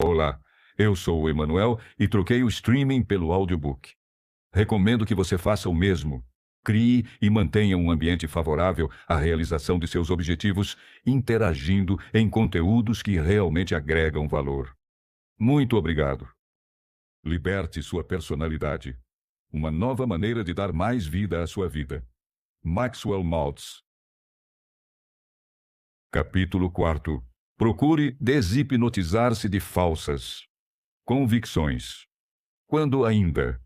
Olá, eu sou o Emanuel e troquei o streaming pelo audiobook. Recomendo que você faça o mesmo. Crie e mantenha um ambiente favorável à realização de seus objetivos, interagindo em conteúdos que realmente agregam valor. Muito obrigado. Liberte sua personalidade. Uma nova maneira de dar mais vida à sua vida. Maxwell Maltz. Capítulo 4. Procure deshipnotizar-se de falsas convicções. Quando ainda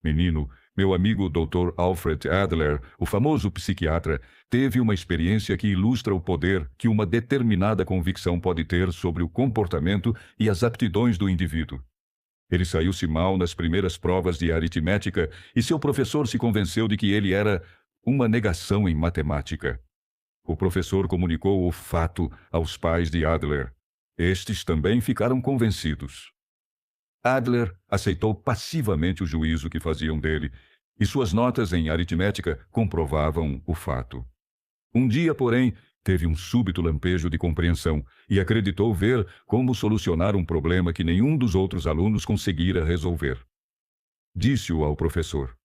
menino, meu amigo Dr. Alfred Adler, o famoso psiquiatra, teve uma experiência que ilustra o poder que uma determinada convicção pode ter sobre o comportamento e as aptidões do indivíduo. Ele saiu-se mal nas primeiras provas de aritmética e seu professor se convenceu de que ele era uma negação em matemática. O professor comunicou o fato aos pais de Adler. Estes também ficaram convencidos. Adler aceitou passivamente o juízo que faziam dele, e suas notas em aritmética comprovavam o fato. Um dia, porém, teve um súbito lampejo de compreensão e acreditou ver como solucionar um problema que nenhum dos outros alunos conseguira resolver. Disse-o ao professor.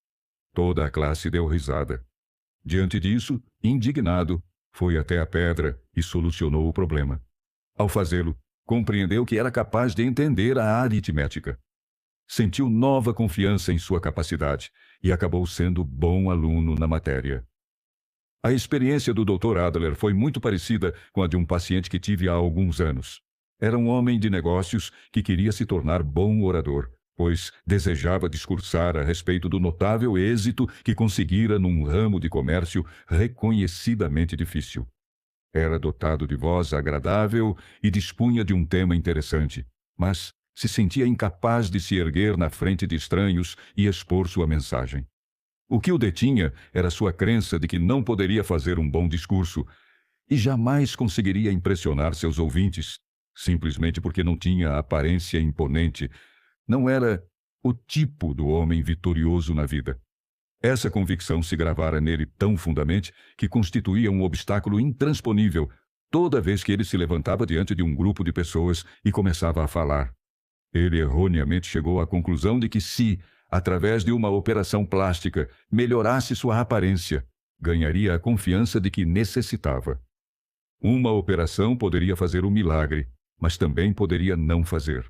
Toda a classe deu risada. Diante disso, indignado, foi até a pedra e solucionou o problema. Ao fazê-lo, compreendeu que era capaz de entender a aritmética. Sentiu nova confiança em sua capacidade e acabou sendo bom aluno na matéria. A experiência do Dr. Adler foi muito parecida com a de um paciente que tive há alguns anos. Era um homem de negócios que queria se tornar bom orador, pois desejava discursar a respeito do notável êxito que conseguira num ramo de comércio reconhecidamente difícil. Era dotado de voz agradável e dispunha de um tema interessante, mas se sentia incapaz de se erguer na frente de estranhos e expor sua mensagem. O que o detinha era sua crença de que não poderia fazer um bom discurso e jamais conseguiria impressionar seus ouvintes, simplesmente porque não tinha a aparência imponente. Não era o tipo do homem vitorioso na vida. Essa convicção se gravara nele tão fundamente que constituía um obstáculo intransponível toda vez que ele se levantava diante de um grupo de pessoas e começava a falar. Ele erroneamente chegou à conclusão de que se, através de uma operação plástica, melhorasse sua aparência, ganharia a confiança de que necessitava. Uma operação poderia fazer um milagre, mas também poderia não fazer.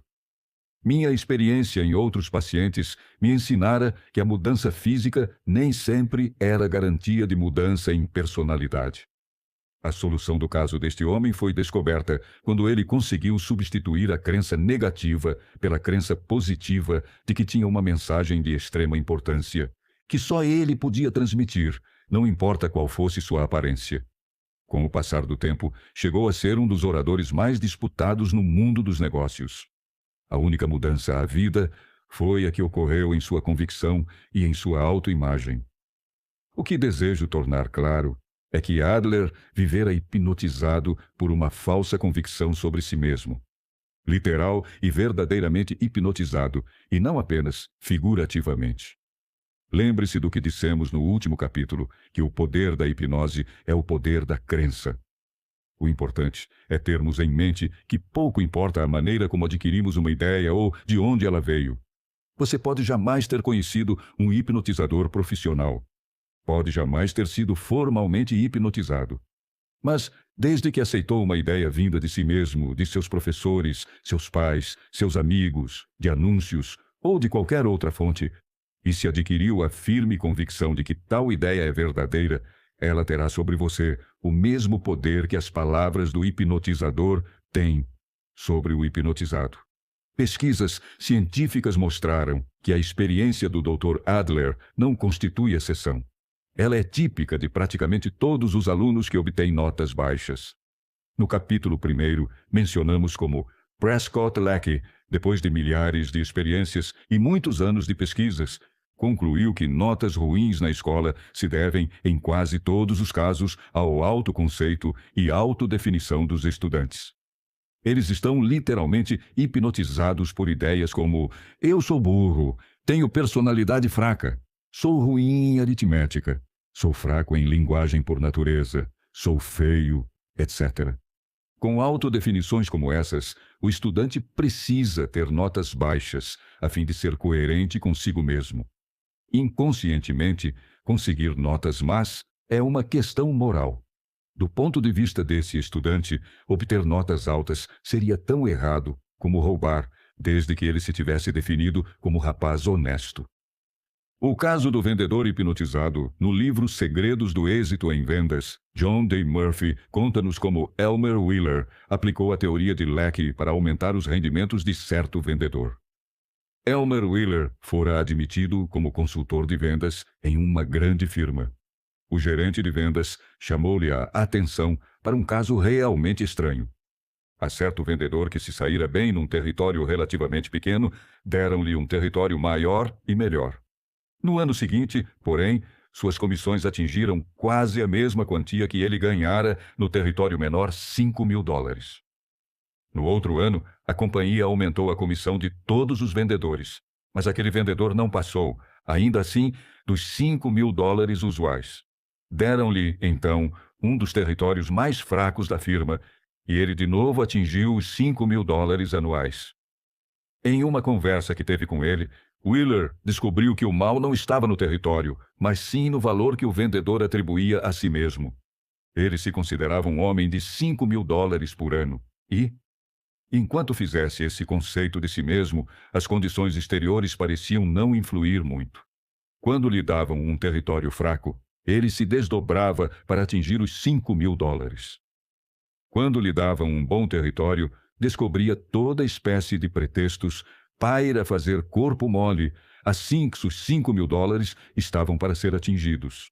Minha experiência em outros pacientes me ensinara que a mudança física nem sempre era garantia de mudança em personalidade. A solução do caso deste homem foi descoberta quando ele conseguiu substituir a crença negativa pela crença positiva de que tinha uma mensagem de extrema importância, que só ele podia transmitir, não importa qual fosse sua aparência. Com o passar do tempo, chegou a ser um dos oradores mais disputados no mundo dos negócios. A única mudança à vida foi a que ocorreu em sua convicção e em sua autoimagem. O que desejo tornar claro é que Adler vivera hipnotizado por uma falsa convicção sobre si mesmo. Literal e verdadeiramente hipnotizado, e não apenas figurativamente. Lembre-se do que dissemos no último capítulo, que o poder da hipnose é o poder da crença. O importante é termos em mente que pouco importa a maneira como adquirimos uma ideia ou de onde ela veio. Você pode jamais ter conhecido um hipnotizador profissional. Pode jamais ter sido formalmente hipnotizado. Mas, desde que aceitou uma ideia vinda de si mesmo, de seus professores, seus pais, seus amigos, de anúncios ou de qualquer outra fonte, e se adquiriu a firme convicção de que tal ideia é verdadeira, ela terá sobre você o mesmo poder que as palavras do hipnotizador têm sobre o hipnotizado. Pesquisas científicas mostraram que a experiência do Dr. Adler não constitui exceção. Ela é típica de praticamente todos os alunos que obtêm notas baixas. No capítulo 1, mencionamos como Prescott Lackey, depois de milhares de experiências e muitos anos de pesquisas, concluiu que notas ruins na escola se devem, em quase todos os casos, ao autoconceito e autodefinição dos estudantes. Eles estão literalmente hipnotizados por ideias como eu sou burro, tenho personalidade fraca, sou ruim em aritmética, sou fraco em linguagem por natureza, sou feio, etc. Com autodefinições como essas, o estudante precisa ter notas baixas, a fim de ser coerente consigo mesmo. Inconscientemente, conseguir notas más é uma questão moral. Do ponto de vista desse estudante, obter notas altas seria tão errado como roubar, desde que ele se tivesse definido como rapaz honesto. O caso do vendedor hipnotizado, no livro Segredos do Êxito em Vendas, John D. Murphy conta-nos como Elmer Wheeler aplicou a teoria de leque para aumentar os rendimentos de certo vendedor. Elmer Wheeler fora admitido como consultor de vendas em uma grande firma. O gerente de vendas chamou-lhe a atenção para um caso realmente estranho. A certo vendedor que se saíra bem num território relativamente pequeno, deram-lhe um território maior e melhor. No ano seguinte, porém, suas comissões atingiram quase a mesma quantia que ele ganhara no território menor, $5.000. No outro ano, a companhia aumentou a comissão de todos os vendedores, mas aquele vendedor não passou, ainda assim, dos $5.000 usuais. Deram-lhe, então, um dos territórios mais fracos da firma, e ele de novo atingiu os $5.000 anuais. Em uma conversa que teve com ele, Wheeler descobriu que o mal não estava no território, mas sim no valor que o vendedor atribuía a si mesmo. Ele se considerava um homem de $5.000 por ano e, enquanto fizesse esse conceito de si mesmo, as condições exteriores pareciam não influir muito. Quando lhe davam um território fraco, ele se desdobrava para atingir os $5.000. Quando lhe davam um bom território, descobria toda espécie de pretextos para fazer corpo mole, assim que os $5.000 estavam para ser atingidos.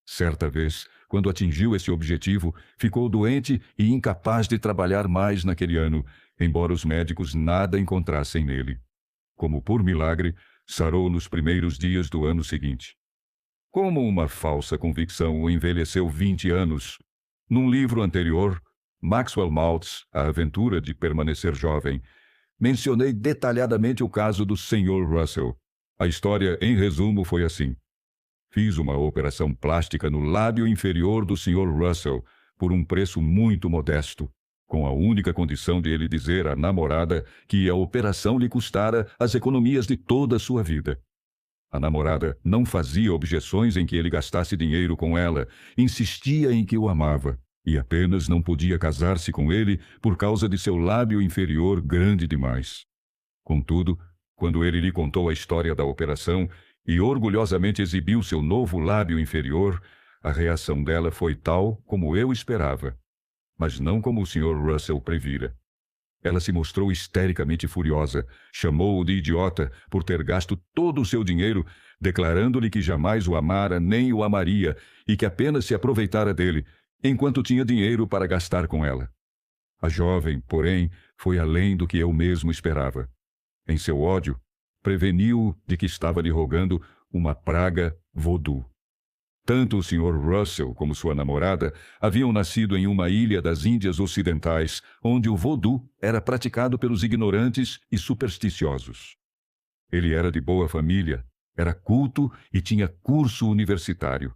Certa vez, quando atingiu esse objetivo, ficou doente e incapaz de trabalhar mais naquele ano, embora os médicos nada encontrassem nele. Como por milagre, sarou nos primeiros dias do ano seguinte. Como uma falsa convicção o envelheceu 20 anos. Num livro anterior, Maxwell Maltz, A Aventura de Permanecer Jovem, mencionei detalhadamente o caso do Sr. Russell. A história, em resumo, foi assim. Fiz uma operação plástica no lábio inferior do Sr. Russell por um preço muito modesto, com a única condição de ele dizer à namorada que a operação lhe custara as economias de toda a sua vida. A namorada não fazia objeções em que ele gastasse dinheiro com ela, insistia em que o amava e apenas não podia casar-se com ele por causa de seu lábio inferior grande demais. Contudo, quando ele lhe contou a história da operação e orgulhosamente exibiu seu novo lábio inferior, a reação dela foi tal como eu esperava, mas não como o Sr. Russell previra. Ela se mostrou histericamente furiosa, chamou-o de idiota por ter gasto todo o seu dinheiro, declarando-lhe que jamais o amara nem o amaria e que apenas se aproveitara dele, enquanto tinha dinheiro para gastar com ela. A jovem, porém, foi além do que eu mesmo esperava. Em seu ódio, preveniu-o de que estava lhe rogando uma praga voodoo. Tanto o Sr. Russell como sua namorada haviam nascido em uma ilha das Índias Ocidentais, onde o voodoo era praticado pelos ignorantes e supersticiosos. Ele era de boa família, era culto e tinha curso universitário.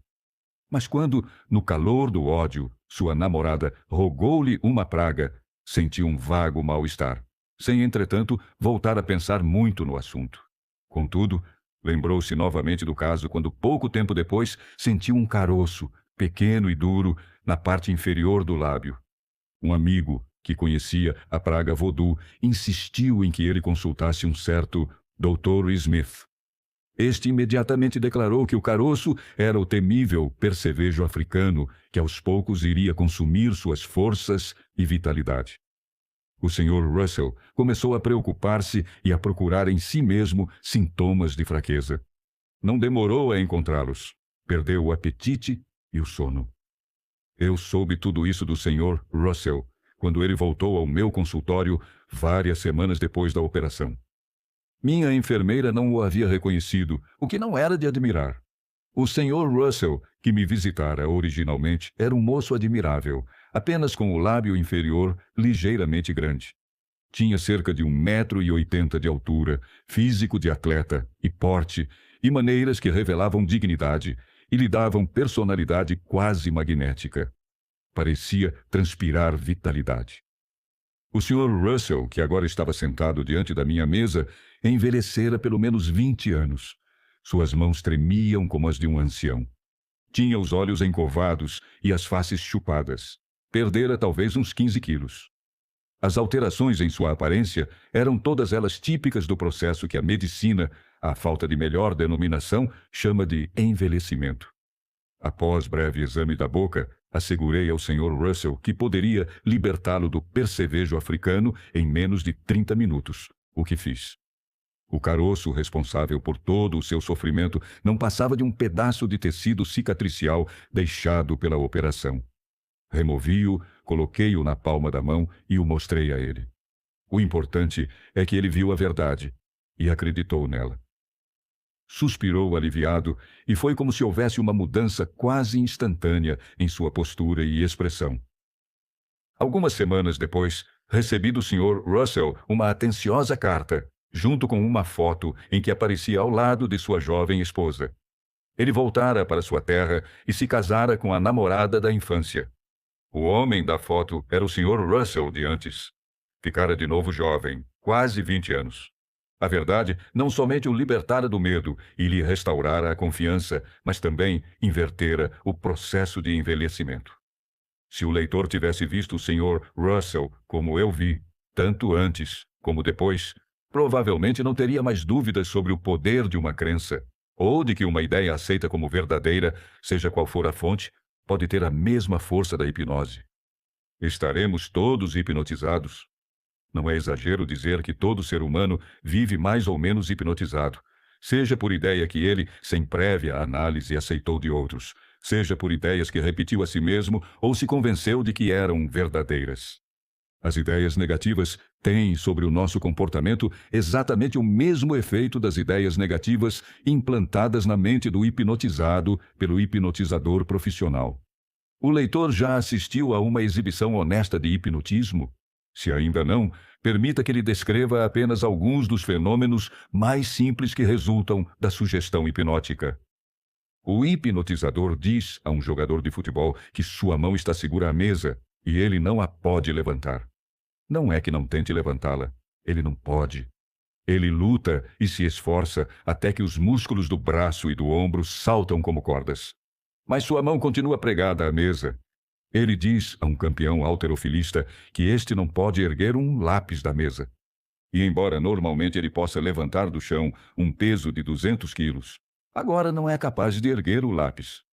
Mas quando, no calor do ódio, sua namorada rogou-lhe uma praga, sentiu um vago mal-estar, sem, entretanto, voltar a pensar muito no assunto. Contudo, lembrou-se novamente do caso quando, pouco tempo depois, sentiu um caroço, pequeno e duro, na parte inferior do lábio. Um amigo, que conhecia a praga voodoo, insistiu em que ele consultasse um certo Dr. Smith. Este imediatamente declarou que o caroço era o temível percevejo africano que aos poucos iria consumir suas forças e vitalidade. O Sr. Russell começou a preocupar-se e a procurar em si mesmo sintomas de fraqueza. Não demorou a encontrá-los. Perdeu o apetite e o sono. Eu soube tudo isso do Sr. Russell quando ele voltou ao meu consultório várias semanas depois da operação. Minha enfermeira não o havia reconhecido, o que não era de admirar. O Sr. Russell, que me visitara originalmente, era um moço admirável, apenas com o lábio inferior ligeiramente grande. Tinha cerca de 1,80 m de altura, físico de atleta e porte, e maneiras que revelavam dignidade e lhe davam personalidade quase magnética. Parecia transpirar vitalidade. O Sr. Russell, que agora estava sentado diante da minha mesa, envelhecera pelo menos 20 anos. Suas mãos tremiam como as de um ancião. Tinha os olhos encovados e as faces chupadas. Perdera talvez uns 15 quilos. As alterações em sua aparência eram todas elas típicas do processo que a medicina, à falta de melhor denominação, chama de envelhecimento. Após breve exame da boca, assegurei ao Sr. Russell que poderia libertá-lo do percevejo africano em menos de 30 minutos, o que fiz. O caroço responsável por todo o seu sofrimento não passava de um pedaço de tecido cicatricial deixado pela operação. Removi-o, coloquei-o na palma da mão e o mostrei a ele. O importante é que ele viu a verdade e acreditou nela. Suspirou aliviado e foi como se houvesse uma mudança quase instantânea em sua postura e expressão. Algumas semanas depois, recebi do Sr. Russell uma atenciosa carta, junto com uma foto em que aparecia ao lado de sua jovem esposa. Ele voltara para sua terra e se casara com a namorada da infância. O homem da foto era o Sr. Russell de antes. Ficara de novo jovem, quase 20 anos. A verdade, não somente o libertara do medo e lhe restaurara a confiança, mas também invertera o processo de envelhecimento. Se o leitor tivesse visto o Sr. Russell como eu vi, tanto antes como depois, provavelmente não teria mais dúvidas sobre o poder de uma crença, ou de que uma ideia aceita como verdadeira, seja qual for a fonte, pode ter a mesma força da hipnose. Estaremos todos hipnotizados. Não é exagero dizer que todo ser humano vive mais ou menos hipnotizado, seja por ideia que ele, sem prévia análise, aceitou de outros, seja por ideias que repetiu a si mesmo ou se convenceu de que eram verdadeiras. As ideias negativas têm sobre o nosso comportamento exatamente o mesmo efeito das ideias negativas implantadas na mente do hipnotizado pelo hipnotizador profissional. O leitor já assistiu a uma exibição honesta de hipnotismo? Se ainda não, permita que lhe descreva apenas alguns dos fenômenos mais simples que resultam da sugestão hipnótica. O hipnotizador diz a um jogador de futebol que sua mão está segura à mesa e ele não a pode levantar. Não é que não tente levantá-la, ele não pode. Ele luta e se esforça até que os músculos do braço e do ombro saltam como cordas. Mas sua mão continua pregada à mesa. Ele diz a um campeão halterofilista que este não pode erguer um lápis da mesa. E embora normalmente ele possa levantar do chão um peso de 200 quilos, agora não é capaz de erguer o lápis.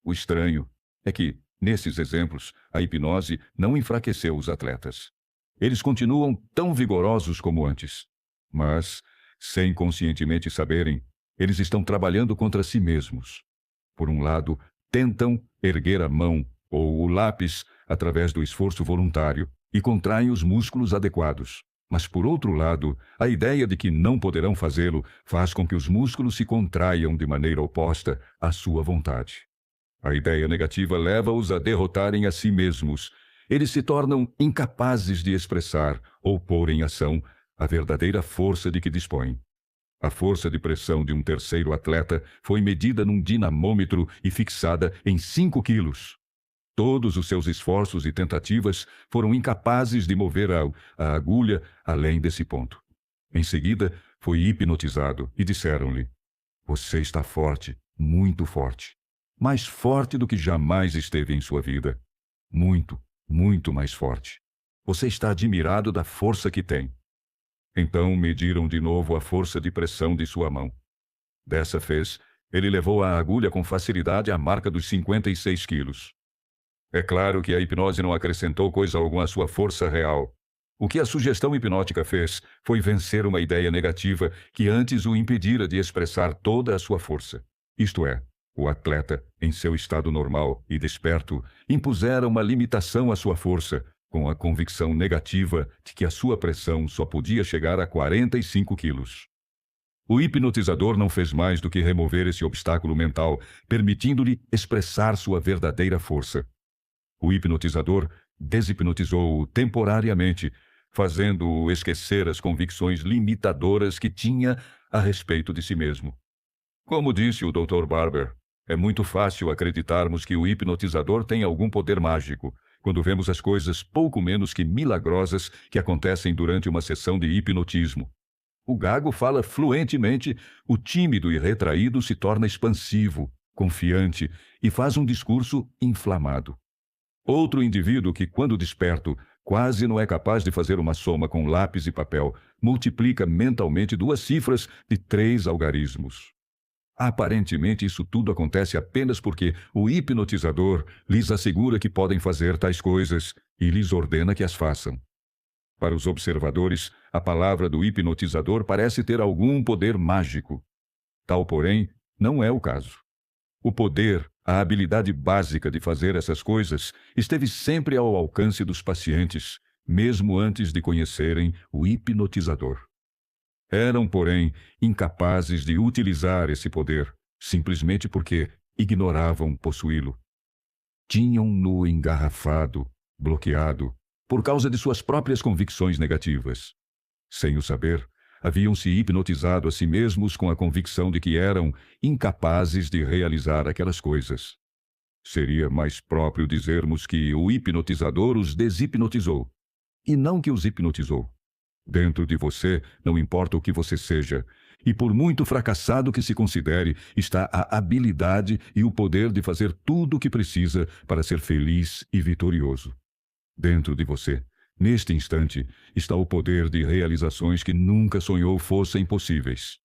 O estranho é que, nesses exemplos, a hipnose não enfraqueceu os atletas. Eles continuam tão vigorosos como antes. Mas, sem conscientemente saberem, eles estão trabalhando contra si mesmos. Por um lado, tentam erguer a mão ou o lápis através do esforço voluntário e contraem os músculos adequados. Mas, por outro lado, a ideia de que não poderão fazê-lo faz com que os músculos se contraiam de maneira oposta à sua vontade. A ideia negativa leva-os a derrotarem a si mesmos. Eles se tornam incapazes de expressar ou pôr em ação a verdadeira força de que dispõem. A força de pressão de um terceiro atleta foi medida num dinamômetro e fixada em 5 quilos. Todos os seus esforços e tentativas foram incapazes de mover a agulha além desse ponto. Em seguida, foi hipnotizado e disseram-lhe: "Você está forte, muito forte. Mais forte do que jamais esteve em sua vida. Muito, muito mais forte. Você está admirado da força que tem." Então mediram de novo a força de pressão de sua mão. Dessa vez, ele levou a agulha com facilidade à marca dos 56 quilos. É claro que a hipnose não acrescentou coisa alguma à sua força real. O que a sugestão hipnótica fez foi vencer uma ideia negativa que antes o impedira de expressar toda a sua força. Isto é, o atleta, em seu estado normal e desperto, impusera uma limitação à sua força, com a convicção negativa de que a sua pressão só podia chegar a 45 quilos. O hipnotizador não fez mais do que remover esse obstáculo mental, permitindo-lhe expressar sua verdadeira força. O hipnotizador deshipnotizou-o temporariamente, fazendo-o esquecer as convicções limitadoras que tinha a respeito de si mesmo. Como disse o Dr. Barber, é muito fácil acreditarmos que o hipnotizador tem algum poder mágico, quando vemos as coisas pouco menos que milagrosas que acontecem durante uma sessão de hipnotismo. O gago fala fluentemente, o tímido e retraído se torna expansivo, confiante e faz um discurso inflamado. Outro indivíduo que, quando desperto, quase não é capaz de fazer uma soma com lápis e papel, multiplica mentalmente 2 cifras de 3 algarismos. Aparentemente, isso tudo acontece apenas porque o hipnotizador lhes assegura que podem fazer tais coisas e lhes ordena que as façam. Para os observadores, a palavra do hipnotizador parece ter algum poder mágico. Tal, porém, não é o caso. O poder, a habilidade básica de fazer essas coisas, esteve sempre ao alcance dos pacientes, mesmo antes de conhecerem o hipnotizador. Eram, porém, incapazes de utilizar esse poder, simplesmente porque ignoravam possuí-lo. Tinham-no engarrafado, bloqueado, por causa de suas próprias convicções negativas. Sem o saber, haviam-se hipnotizado a si mesmos com a convicção de que eram incapazes de realizar aquelas coisas. Seria mais próprio dizermos que o hipnotizador os deshipnotizou, e não que os hipnotizou. Dentro de você, não importa o que você seja, e por muito fracassado que se considere, está a habilidade e o poder de fazer tudo o que precisa para ser feliz e vitorioso. Dentro de você, neste instante, está o poder de realizações que nunca sonhou fossem possíveis.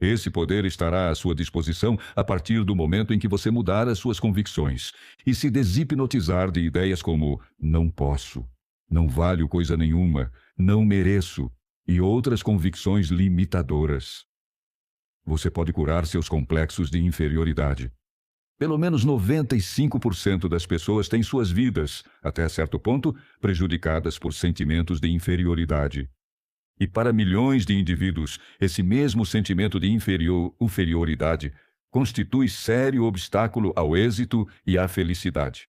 Esse poder estará à sua disposição a partir do momento em que você mudar as suas convicções e se deshipnotizar de ideias como não posso, não valho coisa nenhuma, não mereço e outras convicções limitadoras. Você pode curar seus complexos de inferioridade. Pelo menos 95% das pessoas têm suas vidas, até certo ponto, prejudicadas por sentimentos de inferioridade. E para milhões de indivíduos, esse mesmo sentimento de inferioridade constitui sério obstáculo ao êxito e à felicidade.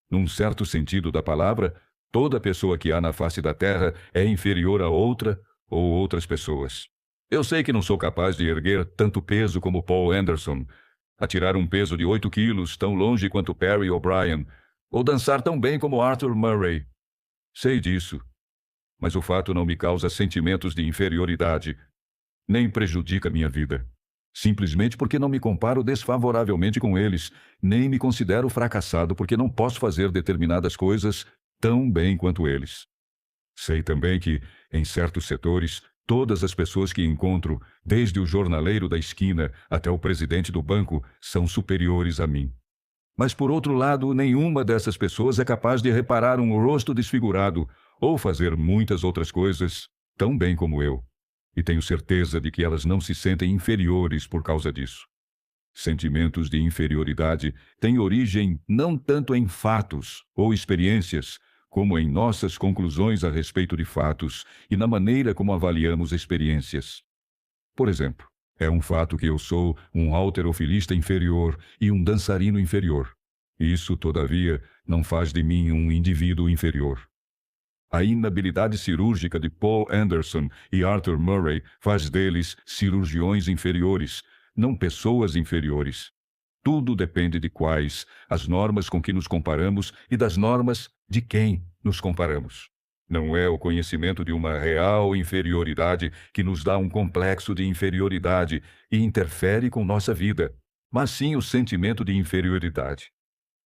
Num certo sentido da palavra, toda pessoa que há na face da Terra é inferior a outra ou outras pessoas. Eu sei que não sou capaz de erguer tanto peso como Paul Anderson, atirar um peso de 8 quilos tão longe quanto Perry O'Brien, ou dançar tão bem como Arthur Murray. Sei disso, mas o fato não me causa sentimentos de inferioridade, nem prejudica minha vida. Simplesmente porque não me comparo desfavoravelmente com eles, nem me considero fracassado porque não posso fazer determinadas coisas tão bem quanto eles. Sei também que, em certos setores, todas as pessoas que encontro, desde o jornaleiro da esquina até o presidente do banco, são superiores a mim. Mas, por outro lado, nenhuma dessas pessoas é capaz de reparar um rosto desfigurado ou fazer muitas outras coisas tão bem como eu. E tenho certeza de que elas não se sentem inferiores por causa disso. Sentimentos de inferioridade têm origem não tanto em fatos ou experiências, como em nossas conclusões a respeito de fatos e na maneira como avaliamos experiências. Por exemplo, é um fato que eu sou um halterofilista inferior e um dançarino inferior. Isso, todavia, não faz de mim um indivíduo inferior. A inabilidade cirúrgica de Paul Anderson e Arthur Murray faz deles cirurgiões inferiores, não pessoas inferiores. Tudo depende de quais as normas com que nos comparamos e das normas de quem nos comparamos. Não é o conhecimento de uma real inferioridade que nos dá um complexo de inferioridade e interfere com nossa vida, mas sim o sentimento de inferioridade.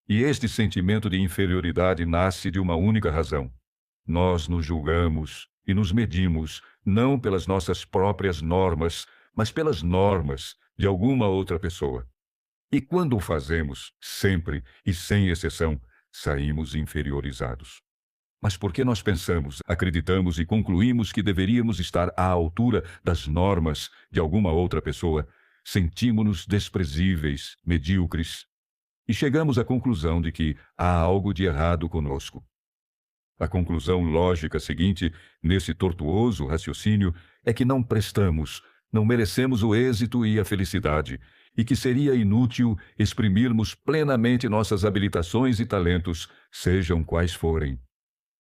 E este sentimento de inferioridade nasce de uma única razão. Nós nos julgamos e nos medimos não pelas nossas próprias normas, mas pelas normas de alguma outra pessoa. E quando o fazemos, sempre e sem exceção, saímos inferiorizados. Mas porque nós pensamos, acreditamos e concluímos que deveríamos estar à altura das normas de alguma outra pessoa, sentimos-nos desprezíveis, medíocres, e chegamos à conclusão de que há algo de errado conosco. A conclusão lógica seguinte, nesse tortuoso raciocínio, é que não prestamos, não merecemos o êxito e a felicidade, e que seria inútil exprimirmos plenamente nossas habilitações e talentos, sejam quais forem.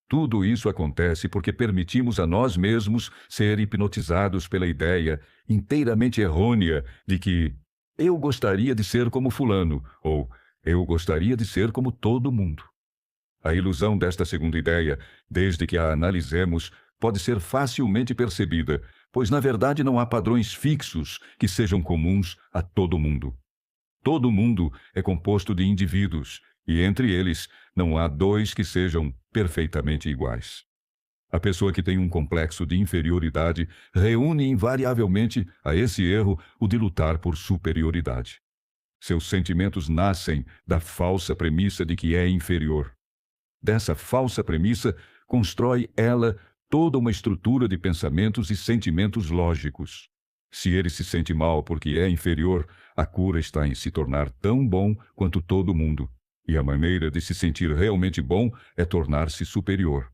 Tudo isso acontece porque permitimos a nós mesmos ser hipnotizados pela ideia inteiramente errônea de que eu gostaria de ser como fulano, ou eu gostaria de ser como todo mundo. A ilusão desta segunda ideia, desde que a analisemos, pode ser facilmente percebida, pois na verdade não há padrões fixos que sejam comuns a todo mundo. Todo mundo é composto de indivíduos, e entre eles não há dois que sejam perfeitamente iguais. A pessoa que tem um complexo de inferioridade reúne invariavelmente a esse erro o de lutar por superioridade. Seus sentimentos nascem da falsa premissa de que é inferior. Dessa falsa premissa, constrói ela toda uma estrutura de pensamentos e sentimentos lógicos. Se ele se sente mal porque é inferior, a cura está em se tornar tão bom quanto todo mundo. E a maneira de se sentir realmente bom é tornar-se superior.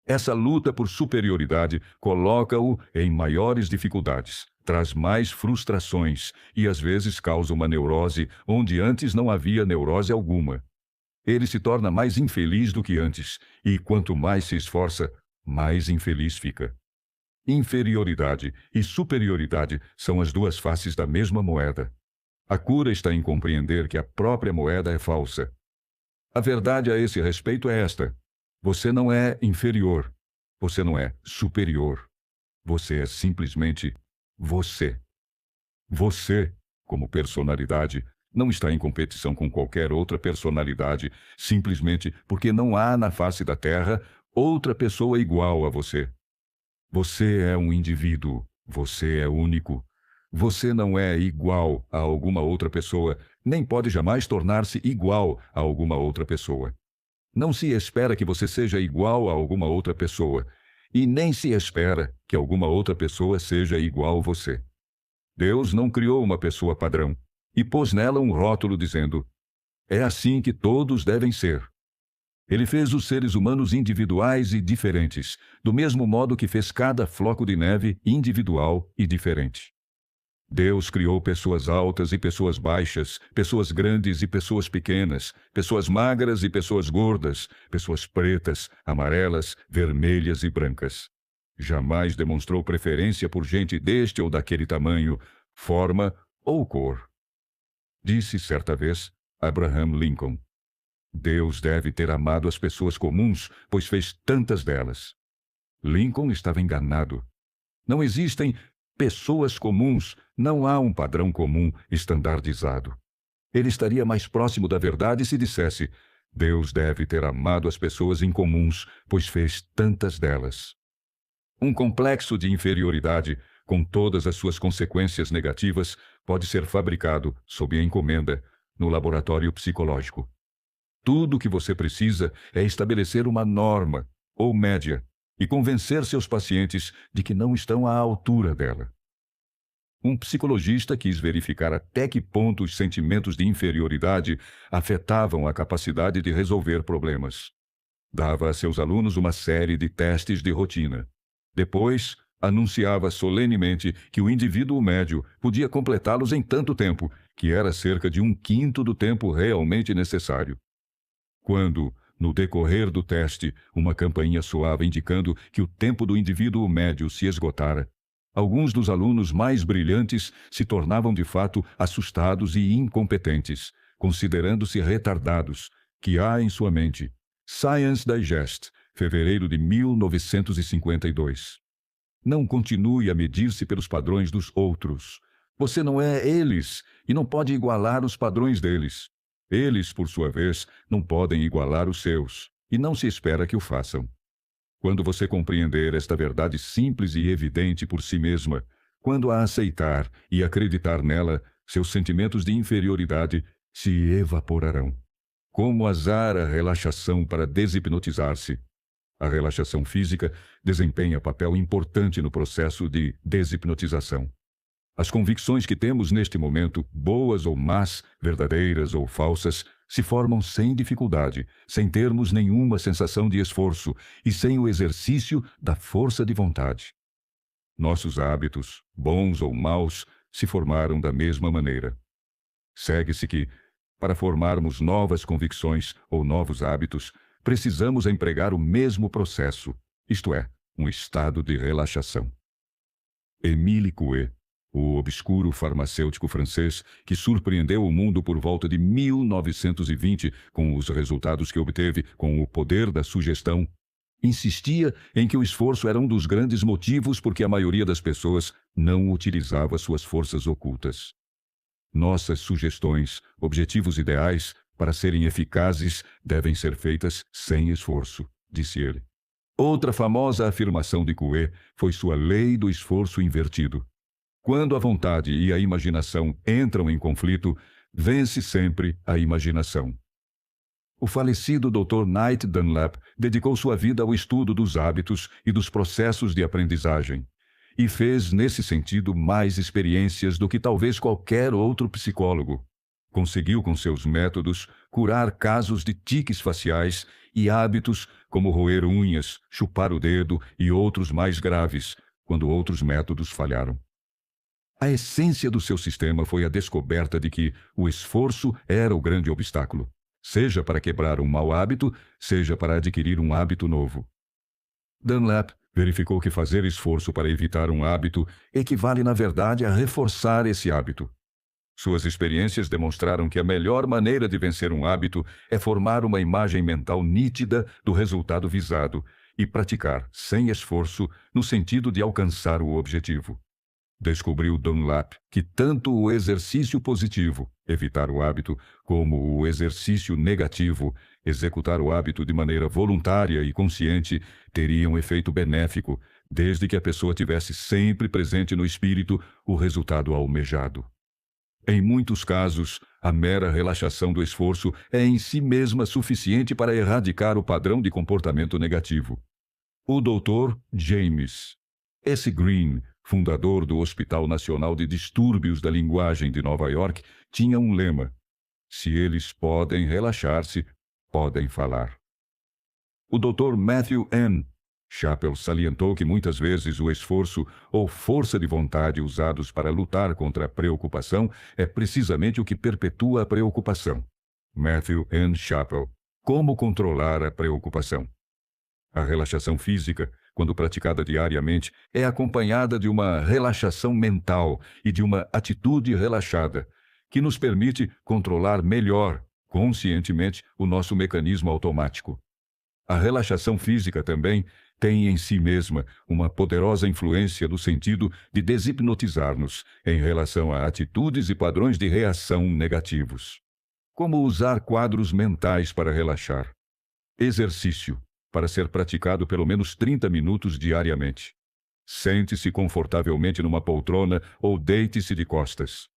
Essa luta por superioridade coloca-o em maiores dificuldades, traz mais frustrações e às vezes causa uma neurose onde antes não havia neurose alguma. Ele se torna mais infeliz do que antes, e quanto mais se esforça, mais infeliz fica. Inferioridade e superioridade são as duas faces da mesma moeda. A cura está em compreender que a própria moeda é falsa. A verdade a esse respeito é esta: você não é inferior, você não é superior. Você é simplesmente você. Você, como personalidade, não está em competição com qualquer outra personalidade, simplesmente porque não há na face da Terra outra pessoa igual a você. Você é um indivíduo, você é único. Você não é igual a alguma outra pessoa, nem pode jamais tornar-se igual a alguma outra pessoa. Não se espera que você seja igual a alguma outra pessoa, e nem se espera que alguma outra pessoa seja igual a você. Deus não criou uma pessoa padrão e pôs nela um rótulo dizendo: é assim que todos devem ser. Ele fez os seres humanos individuais e diferentes, do mesmo modo que fez cada floco de neve individual e diferente. Deus criou pessoas altas e pessoas baixas, pessoas grandes e pessoas pequenas, pessoas magras e pessoas gordas, pessoas pretas, amarelas, vermelhas e brancas. Jamais demonstrou preferência por gente deste ou daquele tamanho, forma ou cor. Disse certa vez Abraham Lincoln: Deus deve ter amado as pessoas comuns, pois fez tantas delas. Lincoln estava enganado. Não existem pessoas comuns, não há um padrão comum estandardizado. Ele estaria mais próximo da verdade se dissesse: Deus deve ter amado as pessoas incomuns, pois fez tantas delas. Um complexo de inferioridade, com todas as suas consequências negativas, pode ser fabricado, sob encomenda, no laboratório psicológico. Tudo o que você precisa é estabelecer uma norma, ou média, e convencer seus pacientes de que não estão à altura dela. Um psicologista quis verificar até que ponto os sentimentos de inferioridade afetavam a capacidade de resolver problemas. Dava a seus alunos uma série de testes de rotina. Depois, anunciava solenemente que o indivíduo médio podia completá-los em tanto tempo, que era cerca de 1/5 do tempo realmente necessário. Quando, no decorrer do teste, uma campainha soava indicando que o tempo do indivíduo médio se esgotara, alguns dos alunos mais brilhantes se tornavam de fato assustados e incompetentes, considerando-se retardados, que há em sua mente. Science Digest, fevereiro de 1952. Não continue a medir-se pelos padrões dos outros. Você não é eles e não pode igualar os padrões deles. Eles, por sua vez, não podem igualar os seus, e não se espera que o façam. Quando você compreender esta verdade simples e evidente por si mesma, quando a aceitar e acreditar nela, seus sentimentos de inferioridade se evaporarão. Como azar a relaxação para deshipnotizar-se. A relaxação física desempenha papel importante no processo de deshipnotização. As convicções que temos neste momento, boas ou más, verdadeiras ou falsas, se formam sem dificuldade, sem termos nenhuma sensação de esforço e sem o exercício da força de vontade. Nossos hábitos, bons ou maus, se formaram da mesma maneira. Segue-se que, para formarmos novas convicções ou novos hábitos, precisamos empregar o mesmo processo, isto é, um estado de relaxação. Émile Coué, o obscuro farmacêutico francês que surpreendeu o mundo por volta de 1920 com os resultados que obteve com o poder da sugestão, insistia em que o esforço era um dos grandes motivos por que a maioria das pessoas não utilizava suas forças ocultas. Nossas sugestões, objetivos ideais, para serem eficazes, devem ser feitas sem esforço, disse ele. Outra famosa afirmação de Coué foi sua lei do esforço invertido. Quando a vontade e a imaginação entram em conflito, vence sempre a imaginação. O falecido Dr. Knight Dunlap dedicou sua vida ao estudo dos hábitos e dos processos de aprendizagem, e fez, nesse sentido, mais experiências do que talvez qualquer outro psicólogo. Conseguiu, com seus métodos, curar casos de tiques faciais e hábitos como roer unhas, chupar o dedo e outros mais graves, quando outros métodos falharam. A essência do seu sistema foi a descoberta de que o esforço era o grande obstáculo, seja para quebrar um mau hábito, seja para adquirir um hábito novo. Dunlap verificou que fazer esforço para evitar um hábito equivale, na verdade, a reforçar esse hábito. Suas experiências demonstraram que a melhor maneira de vencer um hábito é formar uma imagem mental nítida do resultado visado e praticar, sem esforço, no sentido de alcançar o objetivo. Descobriu Dunlap que tanto o exercício positivo, evitar o hábito, como o exercício negativo, executar o hábito de maneira voluntária e consciente, teriam efeito benéfico, desde que a pessoa tivesse sempre presente no espírito o resultado almejado. Em muitos casos, a mera relaxação do esforço é em si mesma suficiente para erradicar o padrão de comportamento negativo. O Dr. James S. Green, fundador do Hospital Nacional de Distúrbios da Linguagem de Nova York, tinha um lema: se eles podem relaxar-se, podem falar. O Dr. Matthew N. Chappell salientou que muitas vezes o esforço ou força de vontade usados para lutar contra a preocupação é precisamente o que perpetua a preocupação. Matthew N. Chappell. Como controlar a preocupação? A relaxação física, quando praticada diariamente, é acompanhada de uma relaxação mental e de uma atitude relaxada, que nos permite controlar melhor, conscientemente, o nosso mecanismo automático. A relaxação física também tem em si mesma uma poderosa influência no sentido de deshipnotizar-nos em relação a atitudes e padrões de reação negativos. Como usar quadros mentais para relaxar? Exercício, para ser praticado pelo menos 30 minutos diariamente. Sente-se confortavelmente numa poltrona ou deite-se de costas.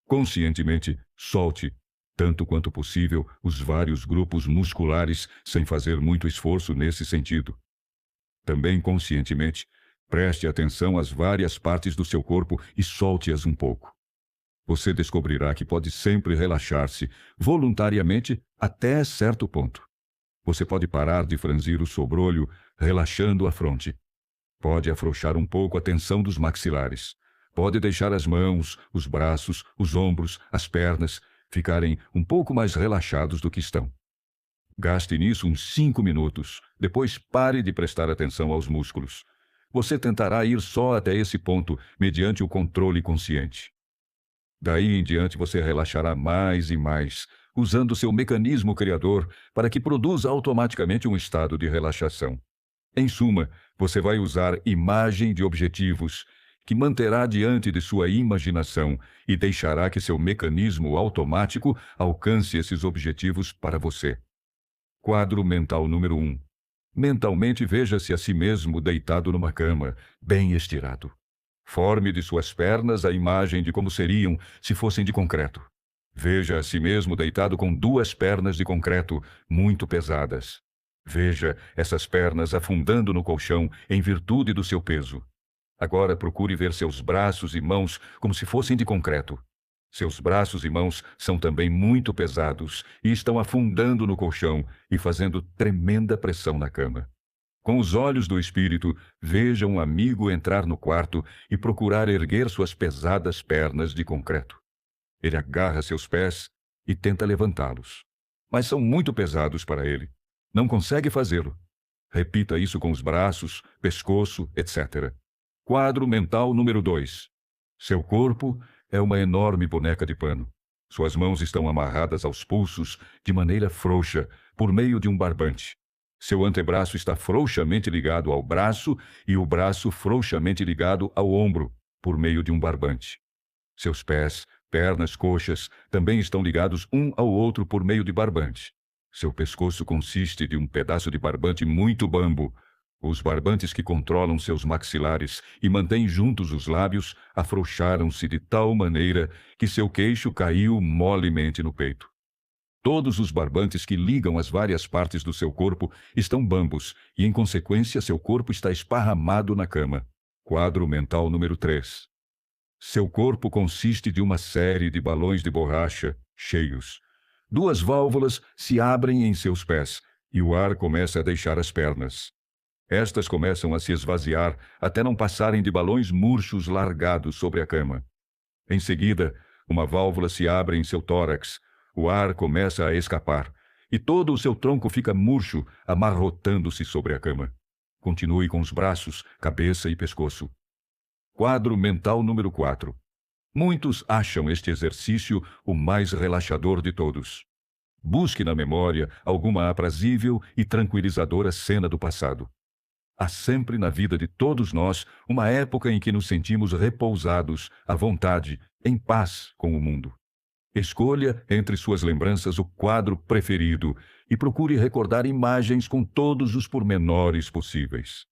Conscientemente, solte, tanto quanto possível, os vários grupos musculares sem fazer muito esforço nesse sentido. Também conscientemente, preste atenção às várias partes do seu corpo e solte-as um pouco. Você descobrirá que pode sempre relaxar-se, voluntariamente, até certo ponto. Você pode parar de franzir o sobrolho, relaxando a fronte. Pode afrouxar um pouco a tensão dos maxilares. Pode deixar as mãos, os braços, os ombros, as pernas ficarem um pouco mais relaxados do que estão. Gaste nisso uns 5 minutos. Depois pare de prestar atenção aos músculos. Você tentará ir só até esse ponto, mediante o controle consciente. Daí em diante você relaxará mais e mais, usando seu mecanismo criador para que produza automaticamente um estado de relaxação. Em suma, você vai usar imagem de objetivos, que manterá diante de sua imaginação e deixará que seu mecanismo automático alcance esses objetivos para você. Quadro mental número 1. Mentalmente veja-se a si mesmo deitado numa cama, bem estirado. Forme de suas pernas a imagem de como seriam se fossem de concreto. Veja a si mesmo deitado com 2 pernas de concreto, muito pesadas. Veja essas pernas afundando no colchão em virtude do seu peso. Agora procure ver seus braços e mãos como se fossem de concreto. Seus braços e mãos são também muito pesados e estão afundando no colchão e fazendo tremenda pressão na cama. Com os olhos do espírito, veja um amigo entrar no quarto e procurar erguer suas pesadas pernas de concreto. Ele agarra seus pés e tenta levantá-los, mas são muito pesados para ele. Não consegue fazê-lo. Repita isso com os braços, pescoço, etc. Quadro mental número 2. Seu corpo é uma enorme boneca de pano. Suas mãos estão amarradas aos pulsos de maneira frouxa, por meio de um barbante. Seu antebraço está frouxamente ligado ao braço e o braço frouxamente ligado ao ombro, por meio de um barbante. Seus pés, pernas, coxas também estão ligados um ao outro por meio de barbante. Seu pescoço consiste de um pedaço de barbante muito bambo. Os barbantes que controlam seus maxilares e mantêm juntos os lábios afrouxaram-se de tal maneira que seu queixo caiu molemente no peito. Todos os barbantes que ligam as várias partes do seu corpo estão bambos e, em consequência, seu corpo está esparramado na cama. Quadro mental número 3. Seu corpo consiste de uma série de balões de borracha cheios. 2 válvulas se abrem em seus pés e o ar começa a deixar as pernas. Estas começam a se esvaziar até não passarem de balões murchos largados sobre a cama. Em seguida, uma válvula se abre em seu tórax, o ar começa a escapar e todo o seu tronco fica murcho, amarrotando-se sobre a cama. Continue com os braços, cabeça e pescoço. Quadro mental número 4. Muitos acham este exercício o mais relaxador de todos. Busque na memória alguma aprazível e tranquilizadora cena do passado. Há sempre na vida de todos nós uma época em que nos sentimos repousados, à vontade, em paz com o mundo. Escolha entre suas lembranças o quadro preferido e procure recordar imagens com todos os pormenores possíveis.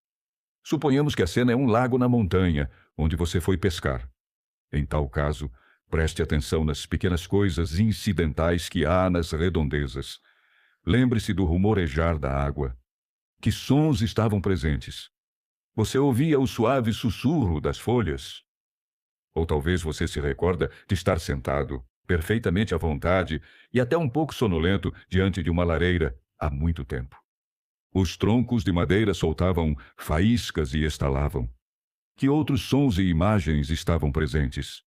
Suponhamos que a cena é um lago na montanha, onde você foi pescar. Em tal caso, preste atenção nas pequenas coisas incidentais que há nas redondezas. Lembre-se do rumorejar da água. Que sons estavam presentes? Você ouvia o suave sussurro das folhas? Ou talvez você se recorda de estar sentado, perfeitamente à vontade e até um pouco sonolento diante de uma lareira há muito tempo. Os troncos de madeira soltavam faíscas e estalavam. Que outros sons e imagens estavam presentes?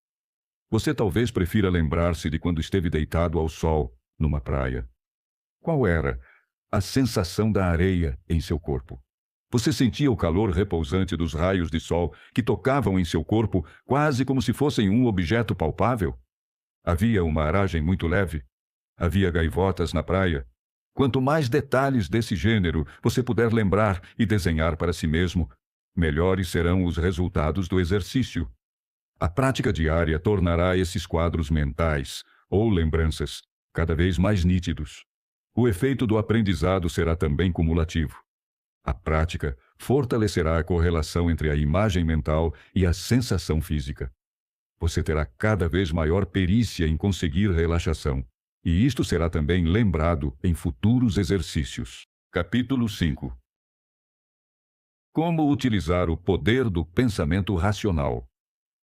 Você talvez prefira lembrar-se de quando esteve deitado ao sol, numa praia. Qual era a sensação da areia em seu corpo? Você sentia o calor repousante dos raios de sol que tocavam em seu corpo quase como se fossem um objeto palpável? Havia uma aragem muito leve? Havia gaivotas na praia? Quanto mais detalhes desse gênero você puder lembrar e desenhar para si mesmo, melhores serão os resultados do exercício. A prática diária tornará esses quadros mentais, ou lembranças, cada vez mais nítidos. O efeito do aprendizado será também cumulativo. A prática fortalecerá a correlação entre a imagem mental e a sensação física. Você terá cada vez maior perícia em conseguir relaxação, e isto será também lembrado em futuros exercícios. Capítulo 5. Como utilizar o poder do pensamento racional?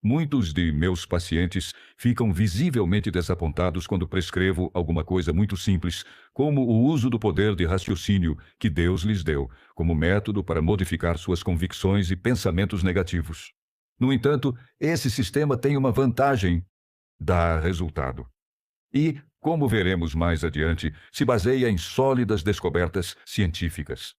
Muitos de meus pacientes ficam visivelmente desapontados quando prescrevo alguma coisa muito simples, como o uso do poder de raciocínio que Deus lhes deu, como método para modificar suas convicções e pensamentos negativos. No entanto, esse sistema tem uma vantagem: dá resultado. E, como veremos mais adiante, se baseia em sólidas descobertas científicas.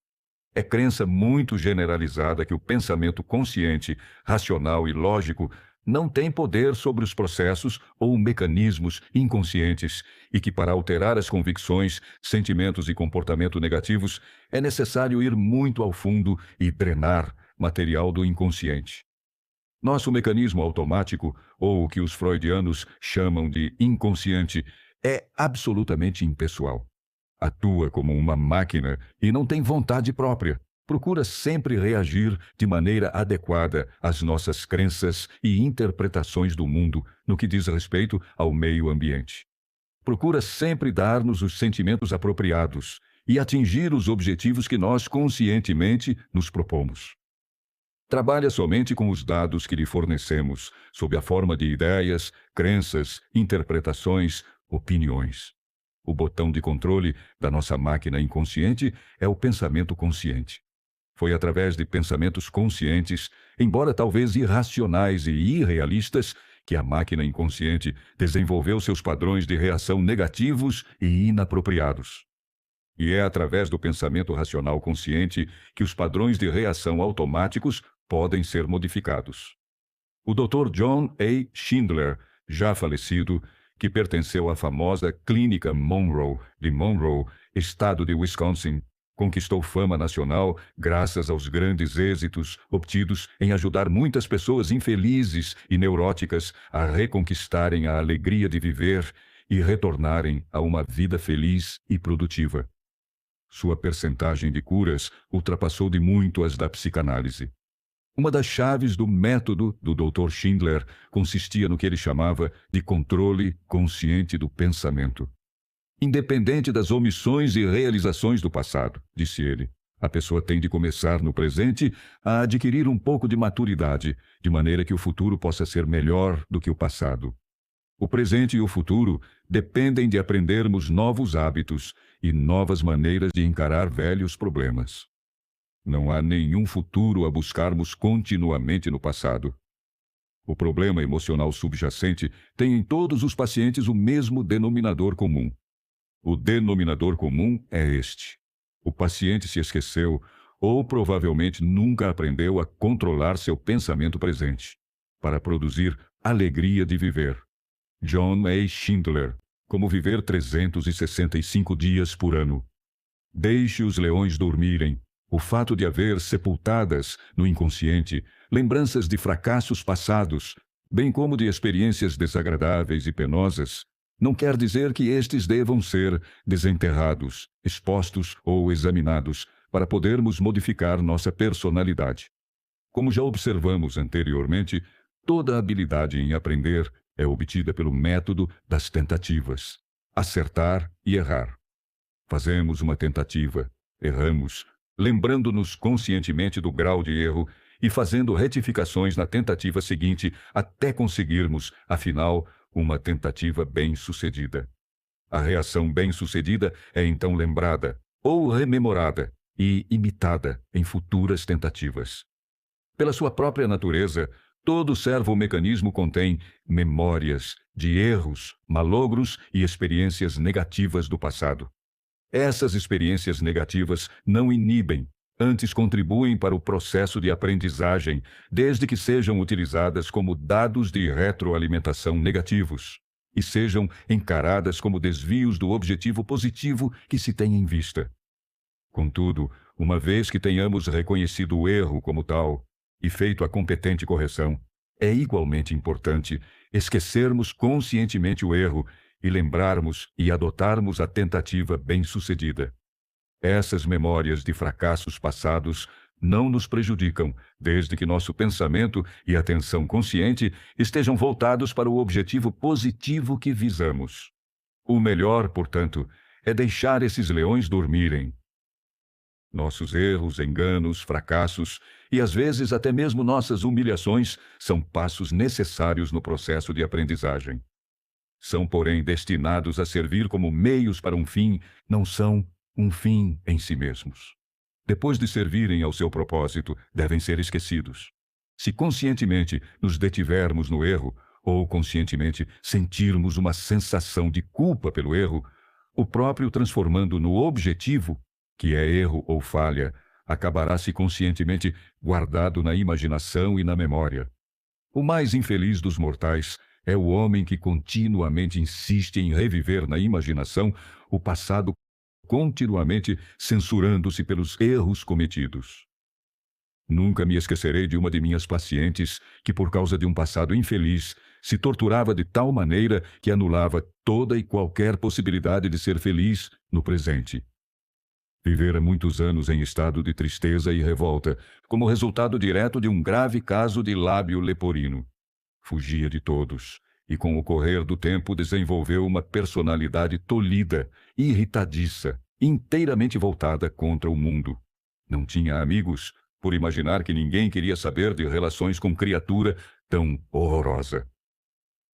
É crença muito generalizada que o pensamento consciente, racional e lógico não tem poder sobre os processos ou mecanismos inconscientes e que, para alterar as convicções, sentimentos e comportamento negativos, é necessário ir muito ao fundo e drenar material do inconsciente. Nosso mecanismo automático, ou o que os freudianos chamam de inconsciente, é absolutamente impessoal. Atua como uma máquina e não tem vontade própria. Procura sempre reagir de maneira adequada às nossas crenças e interpretações do mundo no que diz respeito ao meio ambiente. Procura sempre dar-nos os sentimentos apropriados e atingir os objetivos que nós conscientemente nos propomos. Trabalha somente com os dados que lhe fornecemos, sob a forma de ideias, crenças, interpretações, opiniões. O botão de controle da nossa máquina inconsciente é o pensamento consciente. Foi através de pensamentos conscientes, embora talvez irracionais e irrealistas, que a máquina inconsciente desenvolveu seus padrões de reação negativos e inapropriados. E é através do pensamento racional consciente que os padrões de reação automáticos podem ser modificados. O Dr. John A. Schindler, já falecido, que pertenceu à famosa Clínica Monroe, de Monroe, estado de Wisconsin, conquistou fama nacional graças aos grandes êxitos obtidos em ajudar muitas pessoas infelizes e neuróticas a reconquistarem a alegria de viver e retornarem a uma vida feliz e produtiva. Sua percentagem de curas ultrapassou de muito as da psicanálise. Uma das chaves do método do Dr. Schindler consistia no que ele chamava de controle consciente do pensamento. Independente das omissões e realizações do passado, disse ele, a pessoa tem de começar no presente a adquirir um pouco de maturidade, de maneira que o futuro possa ser melhor do que o passado. O presente e o futuro dependem de aprendermos novos hábitos e novas maneiras de encarar velhos problemas. Não há nenhum futuro a buscarmos continuamente no passado. O problema emocional subjacente tem em todos os pacientes o mesmo denominador comum. O denominador comum é este: o paciente se esqueceu ou provavelmente nunca aprendeu a controlar seu pensamento presente, para produzir alegria de viver. John A. Schindler, Como Viver 365 Dias por Ano. Deixe os leões dormirem. O fato de haver sepultadas no inconsciente lembranças de fracassos passados, bem como de experiências desagradáveis e penosas, não quer dizer que estes devam ser desenterrados, expostos ou examinados para podermos modificar nossa personalidade. Como já observamos anteriormente, toda habilidade em aprender é obtida pelo método das tentativas, acertar e errar. Fazemos uma tentativa, erramos, lembrando-nos conscientemente do grau de erro e fazendo retificações na tentativa seguinte até conseguirmos, afinal, uma tentativa bem-sucedida. A reação bem-sucedida é então lembrada, ou rememorada, e imitada em futuras tentativas. Pela sua própria natureza, todo servo-mecanismo contém memórias de erros, malogros e experiências negativas do passado. Essas experiências negativas não inibem, antes contribuem para o processo de aprendizagem, desde que sejam utilizadas como dados de retroalimentação negativos e sejam encaradas como desvios do objetivo positivo que se tem em vista. Contudo, uma vez que tenhamos reconhecido o erro como tal e feito a competente correção, é igualmente importante esquecermos conscientemente o erro e lembrarmos e adotarmos a tentativa bem-sucedida. Essas memórias de fracassos passados não nos prejudicam, desde que nosso pensamento e atenção consciente estejam voltados para o objetivo positivo que visamos. O melhor, portanto, é deixar esses leões dormirem. Nossos erros, enganos, fracassos e, às vezes, até mesmo nossas humilhações são passos necessários no processo de aprendizagem. São, porém, destinados a servir como meios para um fim, não são um fim em si mesmos. Depois de servirem ao seu propósito, devem ser esquecidos. Se conscientemente nos detivermos no erro, ou conscientemente sentirmos uma sensação de culpa pelo erro, o próprio transformando no objetivo, que é erro ou falha, acabará se conscientemente guardado na imaginação e na memória. O mais infeliz dos mortais é o homem que continuamente insiste em reviver na imaginação o passado, continuamente censurando-se pelos erros cometidos. Nunca me esquecerei de uma de minhas pacientes que, por causa de um passado infeliz, se torturava de tal maneira que anulava toda e qualquer possibilidade de ser feliz no presente. Vivera muitos anos em estado de tristeza e revolta, como resultado direto de um grave caso de lábio leporino. Fugia de todos e, com o correr do tempo, desenvolveu uma personalidade tolhida, irritadiça, inteiramente voltada contra o mundo. Não tinha amigos, por imaginar que ninguém queria saber de relações com criatura tão horrorosa.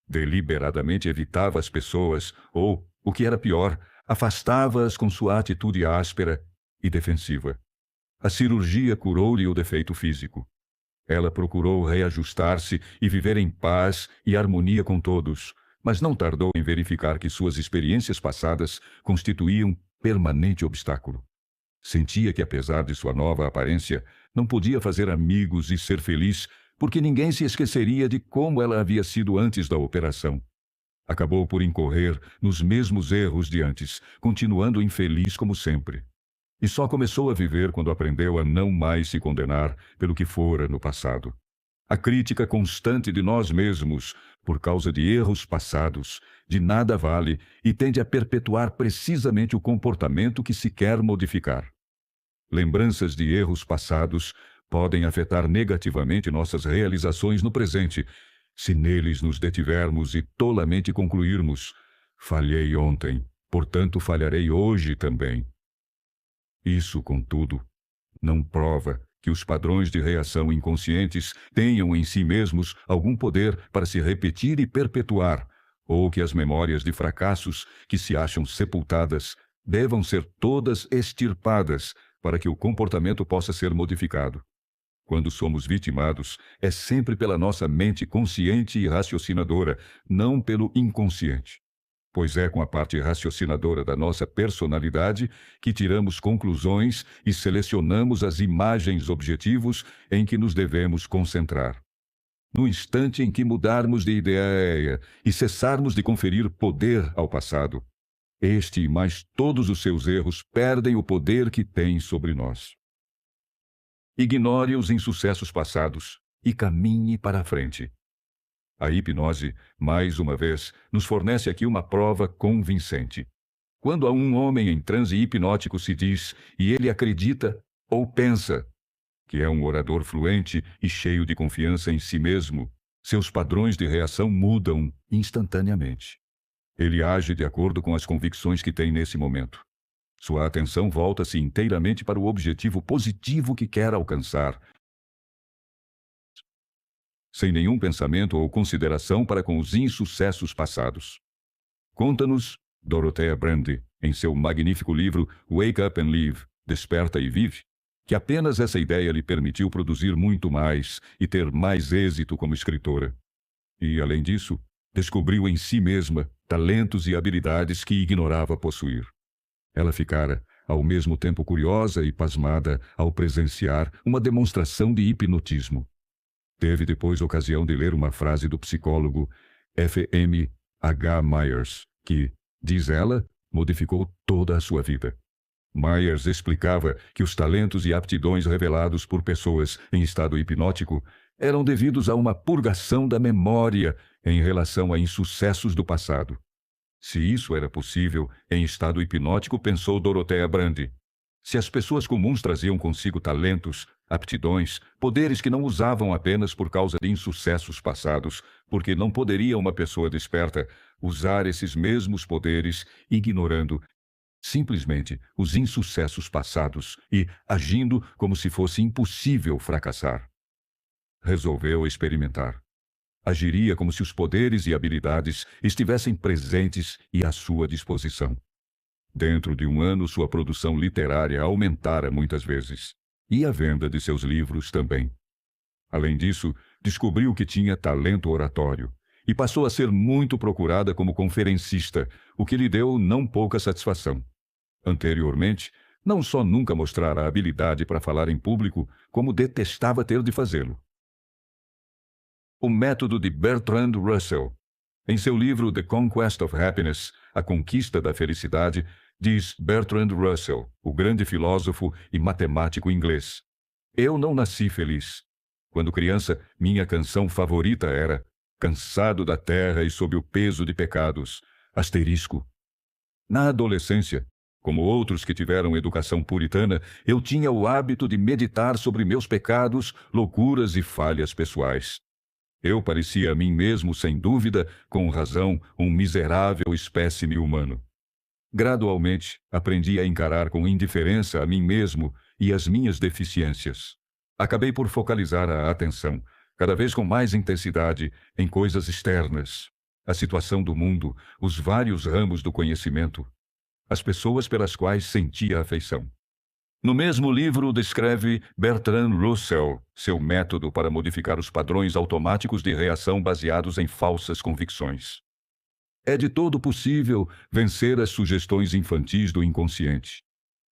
Deliberadamente evitava as pessoas ou, o que era pior, afastava-as com sua atitude áspera e defensiva. A cirurgia curou-lhe o defeito físico. Ela procurou reajustar-se e viver em paz e harmonia com todos, mas não tardou em verificar que suas experiências passadas constituíam permanente obstáculo. Sentia que, apesar de sua nova aparência, não podia fazer amigos e ser feliz porque ninguém se esqueceria de como ela havia sido antes da operação. Acabou por incorrer nos mesmos erros de antes, continuando infeliz como sempre. E só começou a viver quando aprendeu a não mais se condenar pelo que fora no passado. A crítica constante de nós mesmos, por causa de erros passados, de nada vale e tende a perpetuar precisamente o comportamento que se quer modificar. Lembranças de erros passados podem afetar negativamente nossas realizações no presente, se neles nos detivermos e tolamente concluirmos: falhei ontem, portanto falharei hoje também. Isso, contudo, não prova que os padrões de reação inconscientes tenham em si mesmos algum poder para se repetir e perpetuar, ou que as memórias de fracassos que se acham sepultadas devam ser todas extirpadas para que o comportamento possa ser modificado. Quando somos vitimados, é sempre pela nossa mente consciente e raciocinadora, não pelo inconsciente. Pois é com a parte raciocinadora da nossa personalidade que tiramos conclusões e selecionamos as imagens objetivos em que nos devemos concentrar. No instante em que mudarmos de ideia e cessarmos de conferir poder ao passado, este e mais todos os seus erros perdem o poder que têm sobre nós. Ignore os insucessos passados e caminhe para a frente. A hipnose, mais uma vez, nos fornece aqui uma prova convincente. Quando a um homem em transe hipnótico se diz, e ele acredita ou pensa, que é um orador fluente e cheio de confiança em si mesmo, seus padrões de reação mudam instantaneamente. Ele age de acordo com as convicções que tem nesse momento. Sua atenção volta-se inteiramente para o objetivo positivo que quer alcançar, sem nenhum pensamento ou consideração para com os insucessos passados. Conta-nos Dorothea Brande, em seu magnífico livro Wake Up and Live, Desperta e Vive, que apenas essa ideia lhe permitiu produzir muito mais e ter mais êxito como escritora. E, além disso, descobriu em si mesma talentos e habilidades que ignorava possuir. Ela ficara, ao mesmo tempo curiosa e pasmada, ao presenciar uma demonstração de hipnotismo. Teve depois ocasião de ler uma frase do psicólogo F. M. H. Myers, que, diz ela, modificou toda a sua vida. Myers explicava que os talentos e aptidões revelados por pessoas em estado hipnótico eram devidos a uma purgação da memória em relação a insucessos do passado. Se isso era possível em estado hipnótico, pensou Dorothea Brande, se as pessoas comuns traziam consigo talentos, aptidões, poderes que não usavam apenas por causa de insucessos passados, porque não poderia uma pessoa desperta usar esses mesmos poderes, ignorando simplesmente os insucessos passados e agindo como se fosse impossível fracassar. Resolveu experimentar. Agiria como se os poderes e habilidades estivessem presentes e à sua disposição. Dentro de um ano, sua produção literária aumentara muitas vezes, e a venda de seus livros também. Além disso, descobriu que tinha talento oratório, e passou a ser muito procurada como conferencista, o que lhe deu não pouca satisfação. Anteriormente, não só nunca mostrara habilidade para falar em público, como detestava ter de fazê-lo. O método de Bertrand Russell. Em seu livro The Conquest of Happiness, A Conquista da Felicidade, diz Bertrand Russell, o grande filósofo e matemático inglês: eu não nasci feliz. Quando criança, minha canção favorita era Cansado da terra e sob o peso de pecados, asterisco. Na adolescência, como outros que tiveram educação puritana, eu tinha o hábito de meditar sobre meus pecados, loucuras e falhas pessoais. Eu parecia a mim mesmo, sem dúvida, com razão, um miserável espécime humano. Gradualmente, aprendi a encarar com indiferença a mim mesmo e as minhas deficiências. Acabei por focalizar a atenção, cada vez com mais intensidade, em coisas externas, a situação do mundo, os vários ramos do conhecimento, as pessoas pelas quais sentia afeição. No mesmo livro, descreve Bertrand Russell seu método para modificar os padrões automáticos de reação baseados em falsas convicções. É de todo possível vencer as sugestões infantis do inconsciente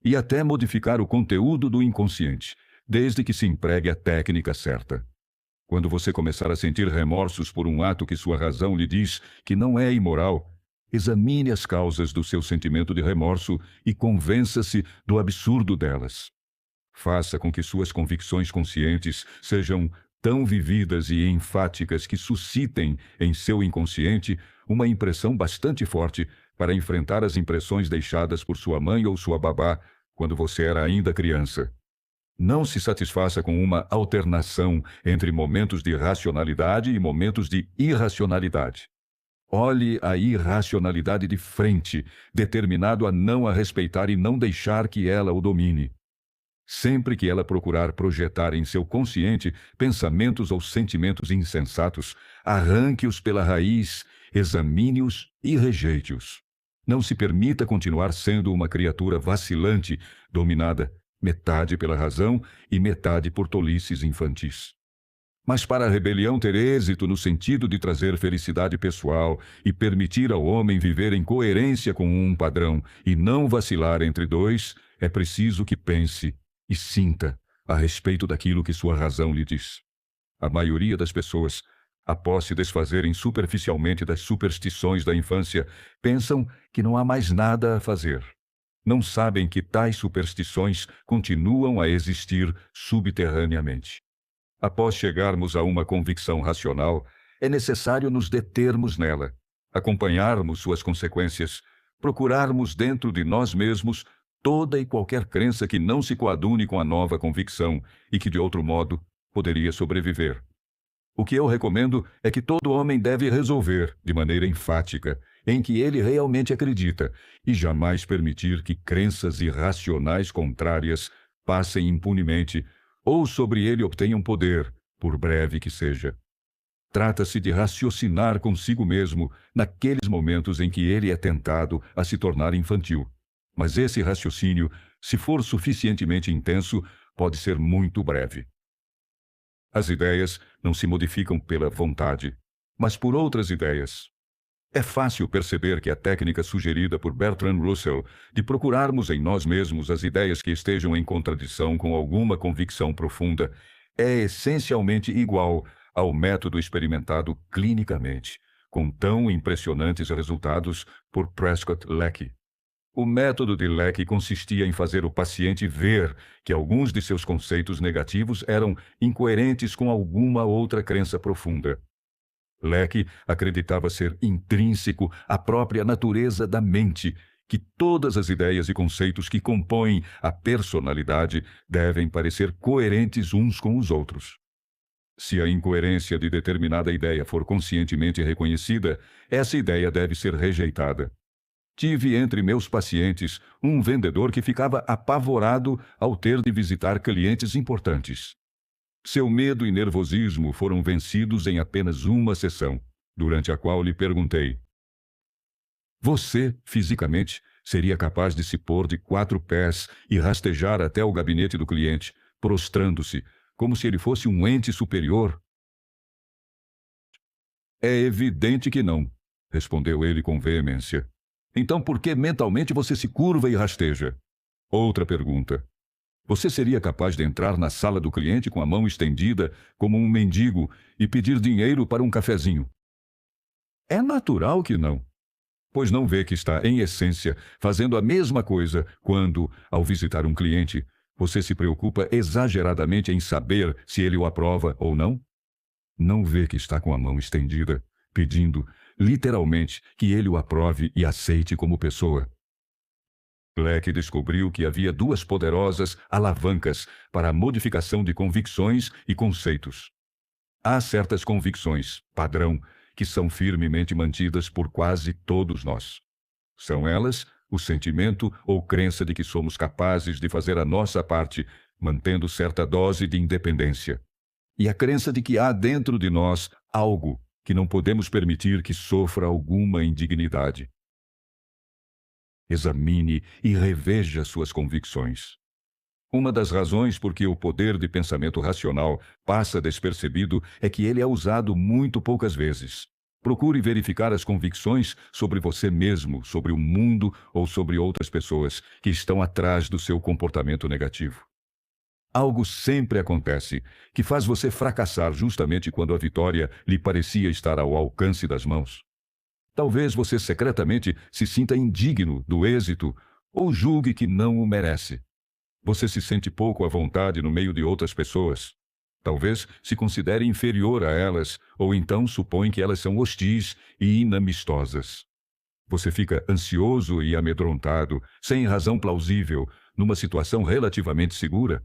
e até modificar o conteúdo do inconsciente, desde que se empregue a técnica certa. Quando você começar a sentir remorsos por um ato que sua razão lhe diz que não é imoral, examine as causas do seu sentimento de remorso e convença-se do absurdo delas. Faça com que suas convicções conscientes sejam tão vividas e enfáticas que suscitem em seu inconsciente uma impressão bastante forte para enfrentar as impressões deixadas por sua mãe ou sua babá quando você era ainda criança. Não se satisfaça com uma alternação entre momentos de racionalidade e momentos de irracionalidade. Olhe a irracionalidade de frente, determinado a não a respeitar e não deixar que ela o domine. Sempre que ela procurar projetar em seu consciente pensamentos ou sentimentos insensatos, arranque-os pela raiz, examine-os e rejeite-os. Não se permita continuar sendo uma criatura vacilante, dominada metade pela razão e metade por tolices infantis. Mas para a rebelião ter êxito no sentido de trazer felicidade pessoal e permitir ao homem viver em coerência com um padrão e não vacilar entre dois, é preciso que pense e sinta a respeito daquilo que sua razão lhe diz. A maioria das pessoas, após se desfazerem superficialmente das superstições da infância, pensam que não há mais nada a fazer. Não sabem que tais superstições continuam a existir subterraneamente. Após chegarmos a uma convicção racional, é necessário nos determos nela, acompanharmos suas consequências, procurarmos dentro de nós mesmos toda e qualquer crença que não se coadune com a nova convicção e que, de outro modo, poderia sobreviver. O que eu recomendo é que todo homem deve resolver, de maneira enfática, em que ele realmente acredita, e jamais permitir que crenças irracionais contrárias passem impunemente ou sobre ele obtenham poder, por breve que seja. Trata-se de raciocinar consigo mesmo naqueles momentos em que ele é tentado a se tornar infantil. Mas esse raciocínio, se for suficientemente intenso, pode ser muito breve. As ideias não se modificam pela vontade, mas por outras ideias. É fácil perceber que a técnica sugerida por Bertrand Russell de procurarmos em nós mesmos as ideias que estejam em contradição com alguma convicção profunda é essencialmente igual ao método experimentado clinicamente, com tão impressionantes resultados por Prescott Leckey. O método de Leckey consistia em fazer o paciente ver que alguns de seus conceitos negativos eram incoerentes com alguma outra crença profunda. Leckey acreditava ser intrínseco à própria natureza da mente, que todas as ideias e conceitos que compõem a personalidade devem parecer coerentes uns com os outros. Se a incoerência de determinada ideia for conscientemente reconhecida, essa ideia deve ser rejeitada. Tive entre meus pacientes um vendedor que ficava apavorado ao ter de visitar clientes importantes. Seu medo e nervosismo foram vencidos em apenas uma sessão, durante a qual lhe perguntei: "Você, fisicamente, seria capaz de se pôr de 4 pés e rastejar até o gabinete do cliente, prostrando-se, como se ele fosse um ente superior?" "É evidente que não", respondeu ele com veemência. "Então por que mentalmente você se curva e rasteja?" Outra pergunta: "Você seria capaz de entrar na sala do cliente com a mão estendida, como um mendigo, e pedir dinheiro para um cafezinho?" "É natural que não. Pois não vê que está, em essência, fazendo a mesma coisa quando, ao visitar um cliente, você se preocupa exageradamente em saber se ele o aprova ou não? Não vê que está com a mão estendida, pedindo, literalmente, que ele o aprove e aceite como pessoa?" Leckey descobriu que havia 2 poderosas alavancas para a modificação de convicções e conceitos. Há certas convicções, padrão, que são firmemente mantidas por quase todos nós. São elas o sentimento ou crença de que somos capazes de fazer a nossa parte, mantendo certa dose de independência. E a crença de que há dentro de nós algo que não podemos permitir que sofra alguma indignidade. Examine e reveja suas convicções. Uma das razões por que o poder de pensamento racional passa despercebido é que ele é usado muito poucas vezes. Procure verificar as convicções sobre você mesmo, sobre o mundo ou sobre outras pessoas que estão atrás do seu comportamento negativo. Algo sempre acontece que faz você fracassar justamente quando a vitória lhe parecia estar ao alcance das mãos. Talvez você secretamente se sinta indigno do êxito ou julgue que não o merece. Você se sente pouco à vontade no meio de outras pessoas. Talvez se considere inferior a elas ou então supõe que elas são hostis e inamistosas. Você fica ansioso e amedrontado, sem razão plausível, numa situação relativamente segura.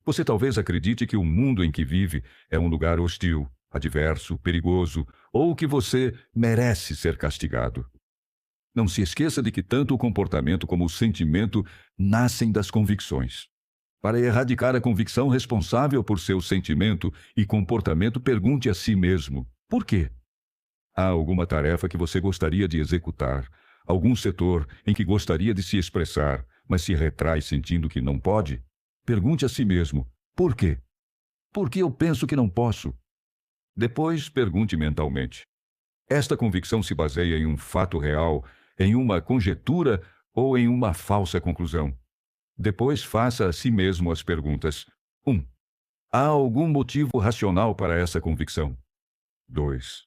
Você talvez acredite que o mundo em que vive é um lugar hostil, adverso, perigoso, ou que você merece ser castigado. Não se esqueça de que tanto o comportamento como o sentimento nascem das convicções. Para erradicar a convicção responsável por seu sentimento e comportamento, pergunte a si mesmo: por quê? Há alguma tarefa que você gostaria de executar, algum setor em que gostaria de se expressar, mas se retrai sentindo que não pode? Pergunte a si mesmo: por quê? Por que eu penso que não posso? Depois, pergunte mentalmente: esta convicção se baseia em um fato real, em uma conjetura ou em uma falsa conclusão? Depois, faça a si mesmo as perguntas: 1. Há algum motivo racional para essa convicção? 2.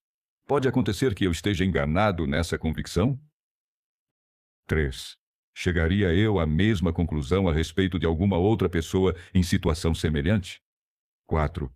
Pode acontecer que eu esteja enganado nessa convicção? 3. Chegaria eu à mesma conclusão a respeito de alguma outra pessoa em situação semelhante? 4.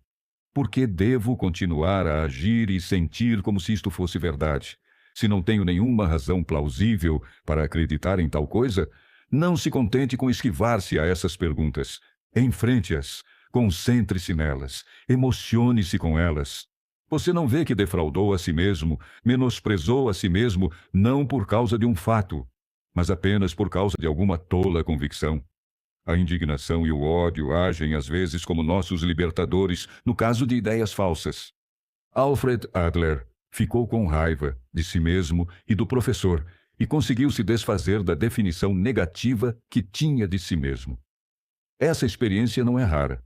Por que devo continuar a agir e sentir como se isto fosse verdade? Se não tenho nenhuma razão plausível para acreditar em tal coisa, não se contente com esquivar-se a essas perguntas. Enfrente-as, concentre-se nelas, emocione-se com elas. Você não vê que defraudou a si mesmo, menosprezou a si mesmo, não por causa de um fato, mas apenas por causa de alguma tola convicção. A indignação e o ódio agem às vezes como nossos libertadores no caso de ideias falsas. Alfred Adler ficou com raiva de si mesmo e do professor e conseguiu se desfazer da definição negativa que tinha de si mesmo. Essa experiência não é rara.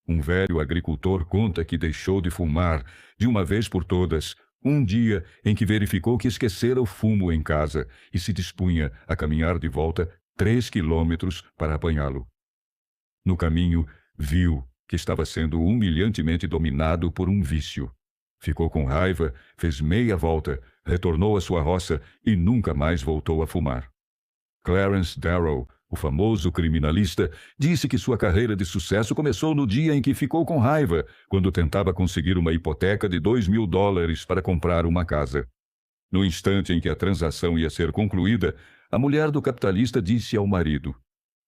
Um velho agricultor conta que deixou de fumar, de uma vez por todas, um dia em que verificou que esquecera o fumo em casa e se dispunha a caminhar de volta 3 quilômetros para apanhá-lo. No caminho, viu que estava sendo humilhantemente dominado por um vício. Ficou com raiva, fez meia volta, retornou à sua roça e nunca mais voltou a fumar. Clarence Darrow, o famoso criminalista, disse que sua carreira de sucesso começou no dia em que ficou com raiva, quando tentava conseguir uma hipoteca de $2.000 para comprar uma casa. No instante em que a transação ia ser concluída, a mulher do capitalista disse ao marido: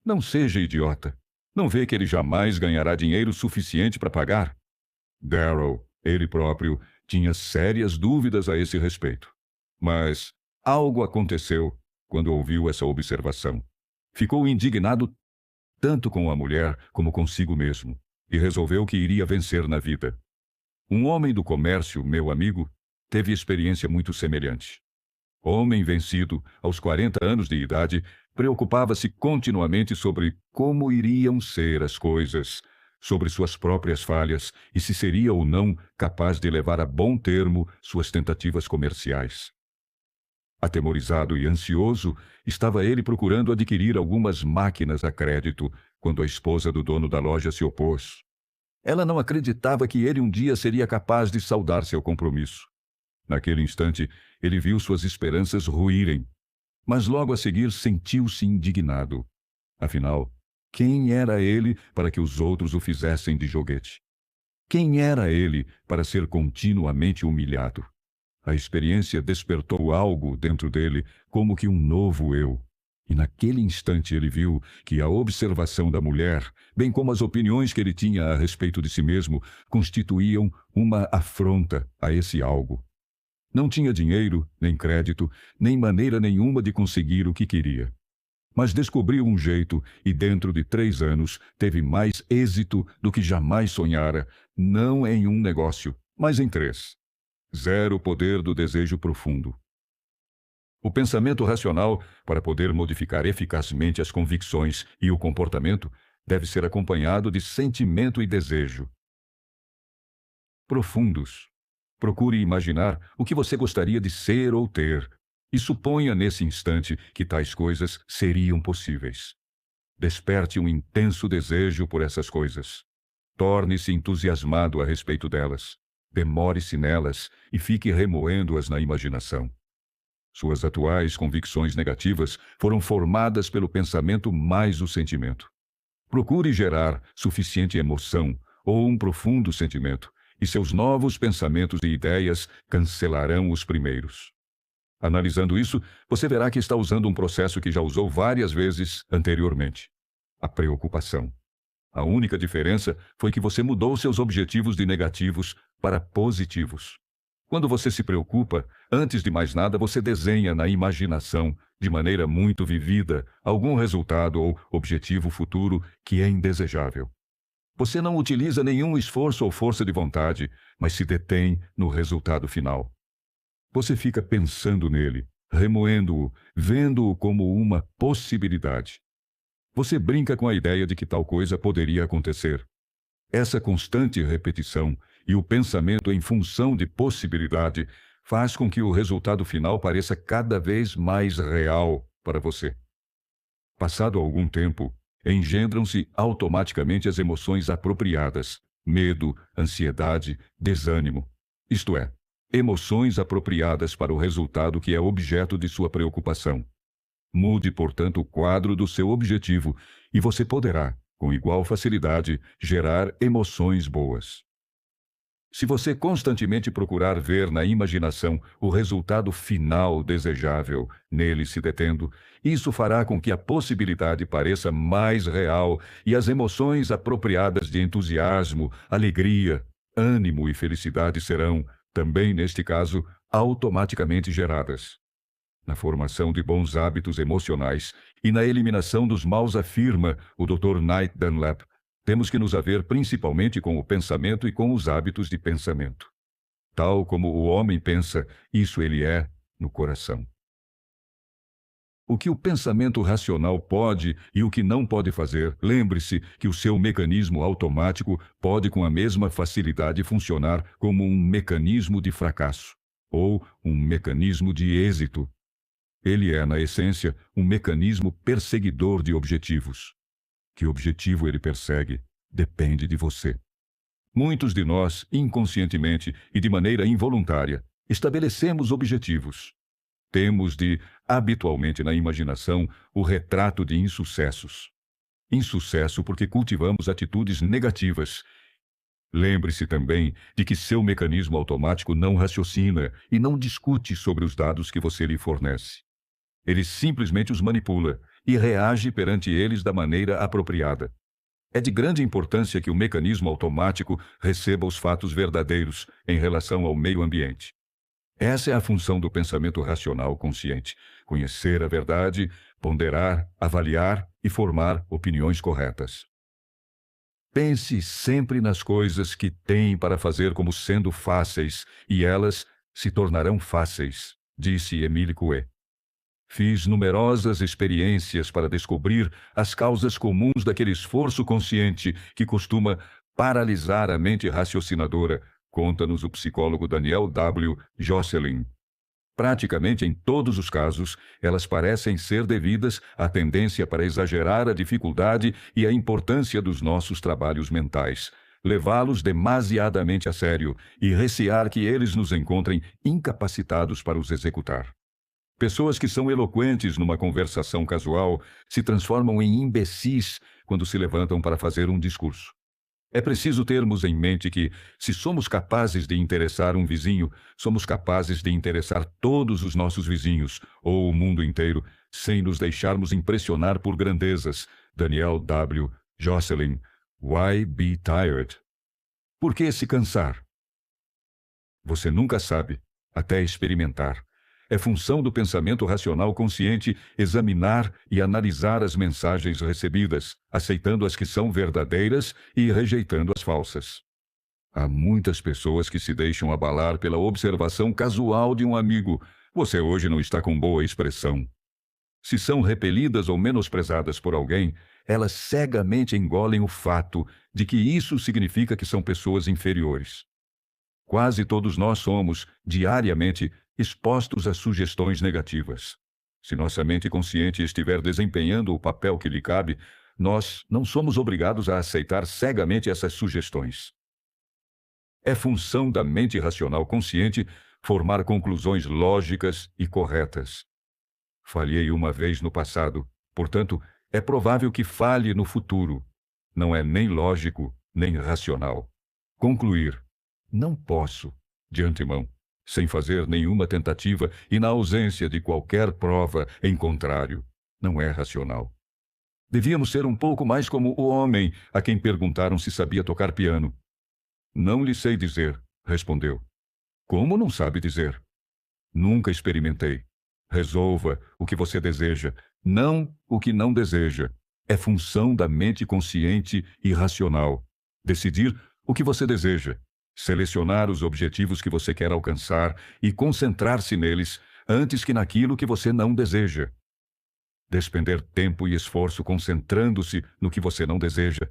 "Não seja idiota. Não vê que ele jamais ganhará dinheiro suficiente para pagar?" Darrow, ele próprio, tinha sérias dúvidas a esse respeito. Mas algo aconteceu quando ouviu essa observação. Ficou indignado tanto com a mulher como consigo mesmo, e resolveu que iria vencer na vida. Um homem do comércio, meu amigo, teve experiência muito semelhante. Homem vencido, aos 40 anos de idade, preocupava-se continuamente sobre como iriam ser as coisas, sobre suas próprias falhas e se seria ou não capaz de levar a bom termo suas tentativas comerciais. Atemorizado e ansioso, estava ele procurando adquirir algumas máquinas a crédito, quando a esposa do dono da loja se opôs. Ela não acreditava que ele um dia seria capaz de saldar seu compromisso. Naquele instante, ele viu suas esperanças ruírem, mas logo a seguir sentiu-se indignado. Afinal, quem era ele para que os outros o fizessem de joguete? Quem era ele para ser continuamente humilhado? A experiência despertou algo dentro dele, como que um novo eu. E naquele instante ele viu que a observação da mulher, bem como as opiniões que ele tinha a respeito de si mesmo, constituíam uma afronta a esse algo. Não tinha dinheiro, nem crédito, nem maneira nenhuma de conseguir o que queria. Mas descobriu um jeito e dentro de 3 anos teve mais êxito do que jamais sonhara, não em um negócio, mas em 3. 0 poder do desejo profundo. O pensamento racional, para poder modificar eficazmente as convicções e o comportamento, deve ser acompanhado de sentimento e desejo profundos. Procure imaginar o que você gostaria de ser ou ter, e suponha nesse instante que tais coisas seriam possíveis. Desperte um intenso desejo por essas coisas. Torne-se entusiasmado a respeito delas. Demore-se nelas e fique remoendo-as na imaginação. Suas atuais convicções negativas foram formadas pelo pensamento mais o sentimento. Procure gerar suficiente emoção ou um profundo sentimento, e seus novos pensamentos e ideias cancelarão os primeiros. Analisando isso, você verá que está usando um processo que já usou várias vezes anteriormente: a preocupação. A única diferença foi que você mudou seus objetivos de negativos para positivos. Quando você se preocupa, antes de mais nada, você desenha na imaginação, de maneira muito vivida, algum resultado ou objetivo futuro que é indesejável. Você não utiliza nenhum esforço ou força de vontade, mas se detém no resultado final. Você fica pensando nele, remoendo-o, vendo-o como uma possibilidade. Você brinca com a ideia de que tal coisa poderia acontecer. Essa constante repetição e o pensamento em função de possibilidade faz com que o resultado final pareça cada vez mais real para você. Passado algum tempo, engendram-se automaticamente as emoções apropriadas: medo, ansiedade, desânimo. Isto é, emoções apropriadas para o resultado que é objeto de sua preocupação. Mude, portanto, o quadro do seu objetivo e você poderá, com igual facilidade, gerar emoções boas. Se você constantemente procurar ver na imaginação o resultado final desejável, nele se detendo, isso fará com que a possibilidade pareça mais real e as emoções apropriadas de entusiasmo, alegria, ânimo e felicidade serão, também neste caso, automaticamente geradas. Na formação de bons hábitos emocionais e na eliminação dos maus, afirma o Dr. Knight Dunlap, temos que nos haver principalmente com o pensamento e com os hábitos de pensamento. Tal como o homem pensa, isso ele é no coração. O que o pensamento racional pode e o que não pode fazer, lembre-se que o seu mecanismo automático pode com a mesma facilidade funcionar como um mecanismo de fracasso ou um mecanismo de êxito. Ele é, na essência, um mecanismo perseguidor de objetivos. Que objetivo ele persegue depende de você. Muitos de nós, inconscientemente e de maneira involuntária, estabelecemos objetivos. Temos habitualmente na imaginação, o retrato de insucessos. Insucesso porque cultivamos atitudes negativas. Lembre-se também de que seu mecanismo automático não raciocina e não discute sobre os dados que você lhe fornece. Ele simplesmente os manipula e reage perante eles da maneira apropriada. É de grande importância que o mecanismo automático receba os fatos verdadeiros em relação ao meio ambiente. Essa é a função do pensamento racional consciente: conhecer a verdade, ponderar, avaliar e formar opiniões corretas. Pense sempre nas coisas que tem para fazer como sendo fáceis, e elas se tornarão fáceis, disse Émile Coué. Fiz numerosas experiências para descobrir as causas comuns daquele esforço consciente que costuma paralisar a mente raciocinadora, conta-nos o psicólogo Daniel W. Josselin. Praticamente em todos os casos, elas parecem ser devidas à tendência para exagerar a dificuldade e a importância dos nossos trabalhos mentais, levá-los demasiadamente a sério e recear que eles nos encontrem incapacitados para os executar. Pessoas que são eloquentes numa conversação casual se transformam em imbecis quando se levantam para fazer um discurso. É preciso termos em mente que, se somos capazes de interessar um vizinho, somos capazes de interessar todos os nossos vizinhos, ou o mundo inteiro, sem nos deixarmos impressionar por grandezas. Daniel W. Josselin. Why be tired? Por que se cansar? Você nunca sabe, até experimentar. É função do pensamento racional consciente examinar e analisar as mensagens recebidas, aceitando as que são verdadeiras e rejeitando as falsas. Há muitas pessoas que se deixam abalar pela observação casual de um amigo: você hoje não está com boa expressão. Se são repelidas ou menosprezadas por alguém, elas cegamente engolem o fato de que isso significa que são pessoas inferiores. Quase todos nós somos, diariamente, expostos a sugestões negativas. Se nossa mente consciente estiver desempenhando o papel que lhe cabe, nós não somos obrigados a aceitar cegamente essas sugestões. É função da mente racional consciente formar conclusões lógicas e corretas. Falhei uma vez no passado, portanto, é provável que falhe no futuro. Não é nem lógico, nem racional. Concluir: não posso, de antemão, sem fazer nenhuma tentativa e na ausência de qualquer prova em contrário, não é racional. Devíamos ser um pouco mais como o homem a quem perguntaram se sabia tocar piano. Não lhe sei dizer, respondeu. Como não sabe dizer? Nunca experimentei. Resolva o que você deseja, não o que não deseja. É função da mente consciente e racional. Decidir o que você deseja, selecionar os objetivos que você quer alcançar e concentrar-se neles antes que naquilo que você não deseja. Despender tempo e esforço concentrando-se no que você não deseja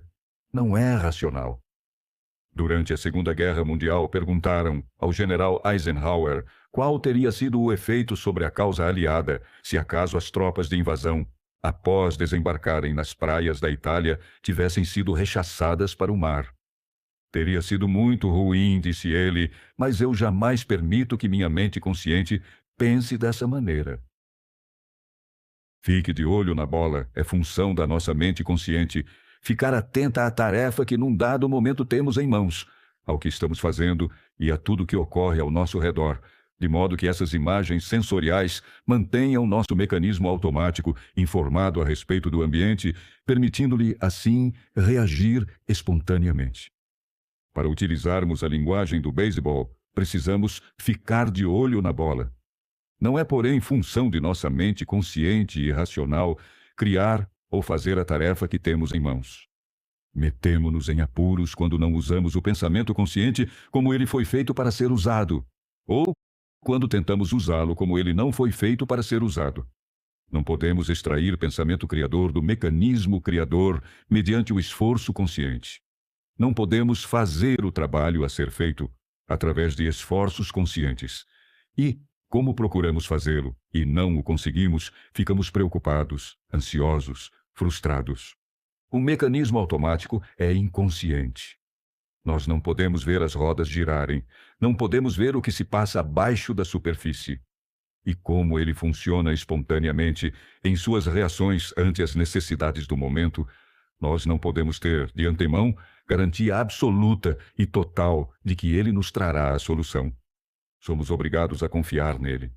não é racional. Durante a Segunda Guerra Mundial, perguntaram ao general Eisenhower qual teria sido o efeito sobre a causa aliada se acaso as tropas de invasão, após desembarcarem nas praias da Itália, tivessem sido rechaçadas para o mar. Teria sido muito ruim, disse ele, mas eu jamais permito que minha mente consciente pense dessa maneira. Fique de olho na bola, é função da nossa mente consciente ficar atenta à tarefa que num dado momento temos em mãos, ao que estamos fazendo e a tudo que ocorre ao nosso redor, de modo que essas imagens sensoriais mantenham nosso mecanismo automático informado a respeito do ambiente, permitindo-lhe, assim, reagir espontaneamente. Para utilizarmos a linguagem do beisebol, precisamos ficar de olho na bola. Não é, porém, função de nossa mente consciente e racional criar ou fazer a tarefa que temos em mãos. Metemo-nos em apuros quando não usamos o pensamento consciente como ele foi feito para ser usado, ou quando tentamos usá-lo como ele não foi feito para ser usado. Não podemos extrair pensamento criador do mecanismo criador mediante o esforço consciente. Não podemos fazer o trabalho a ser feito através de esforços conscientes. E, como procuramos fazê-lo e não o conseguimos, ficamos preocupados, ansiosos, frustrados. O mecanismo automático é inconsciente. Nós não podemos ver as rodas girarem, não podemos ver o que se passa abaixo da superfície. E como ele funciona espontaneamente em suas reações ante as necessidades do momento, nós não podemos ter, de antemão, garantia absoluta e total de que ele nos trará a solução. Somos obrigados a confiar nele.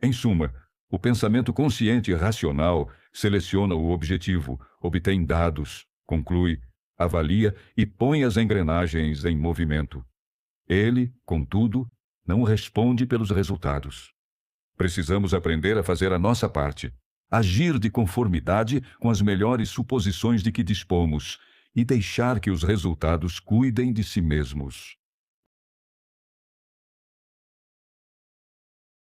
Em suma, o pensamento consciente e racional seleciona o objetivo, obtém dados, conclui, avalia e põe as engrenagens em movimento. Ele, contudo, não responde pelos resultados. Precisamos aprender a fazer a nossa parte, agir de conformidade com as melhores suposições de que dispomos e deixar que os resultados cuidem de si mesmos.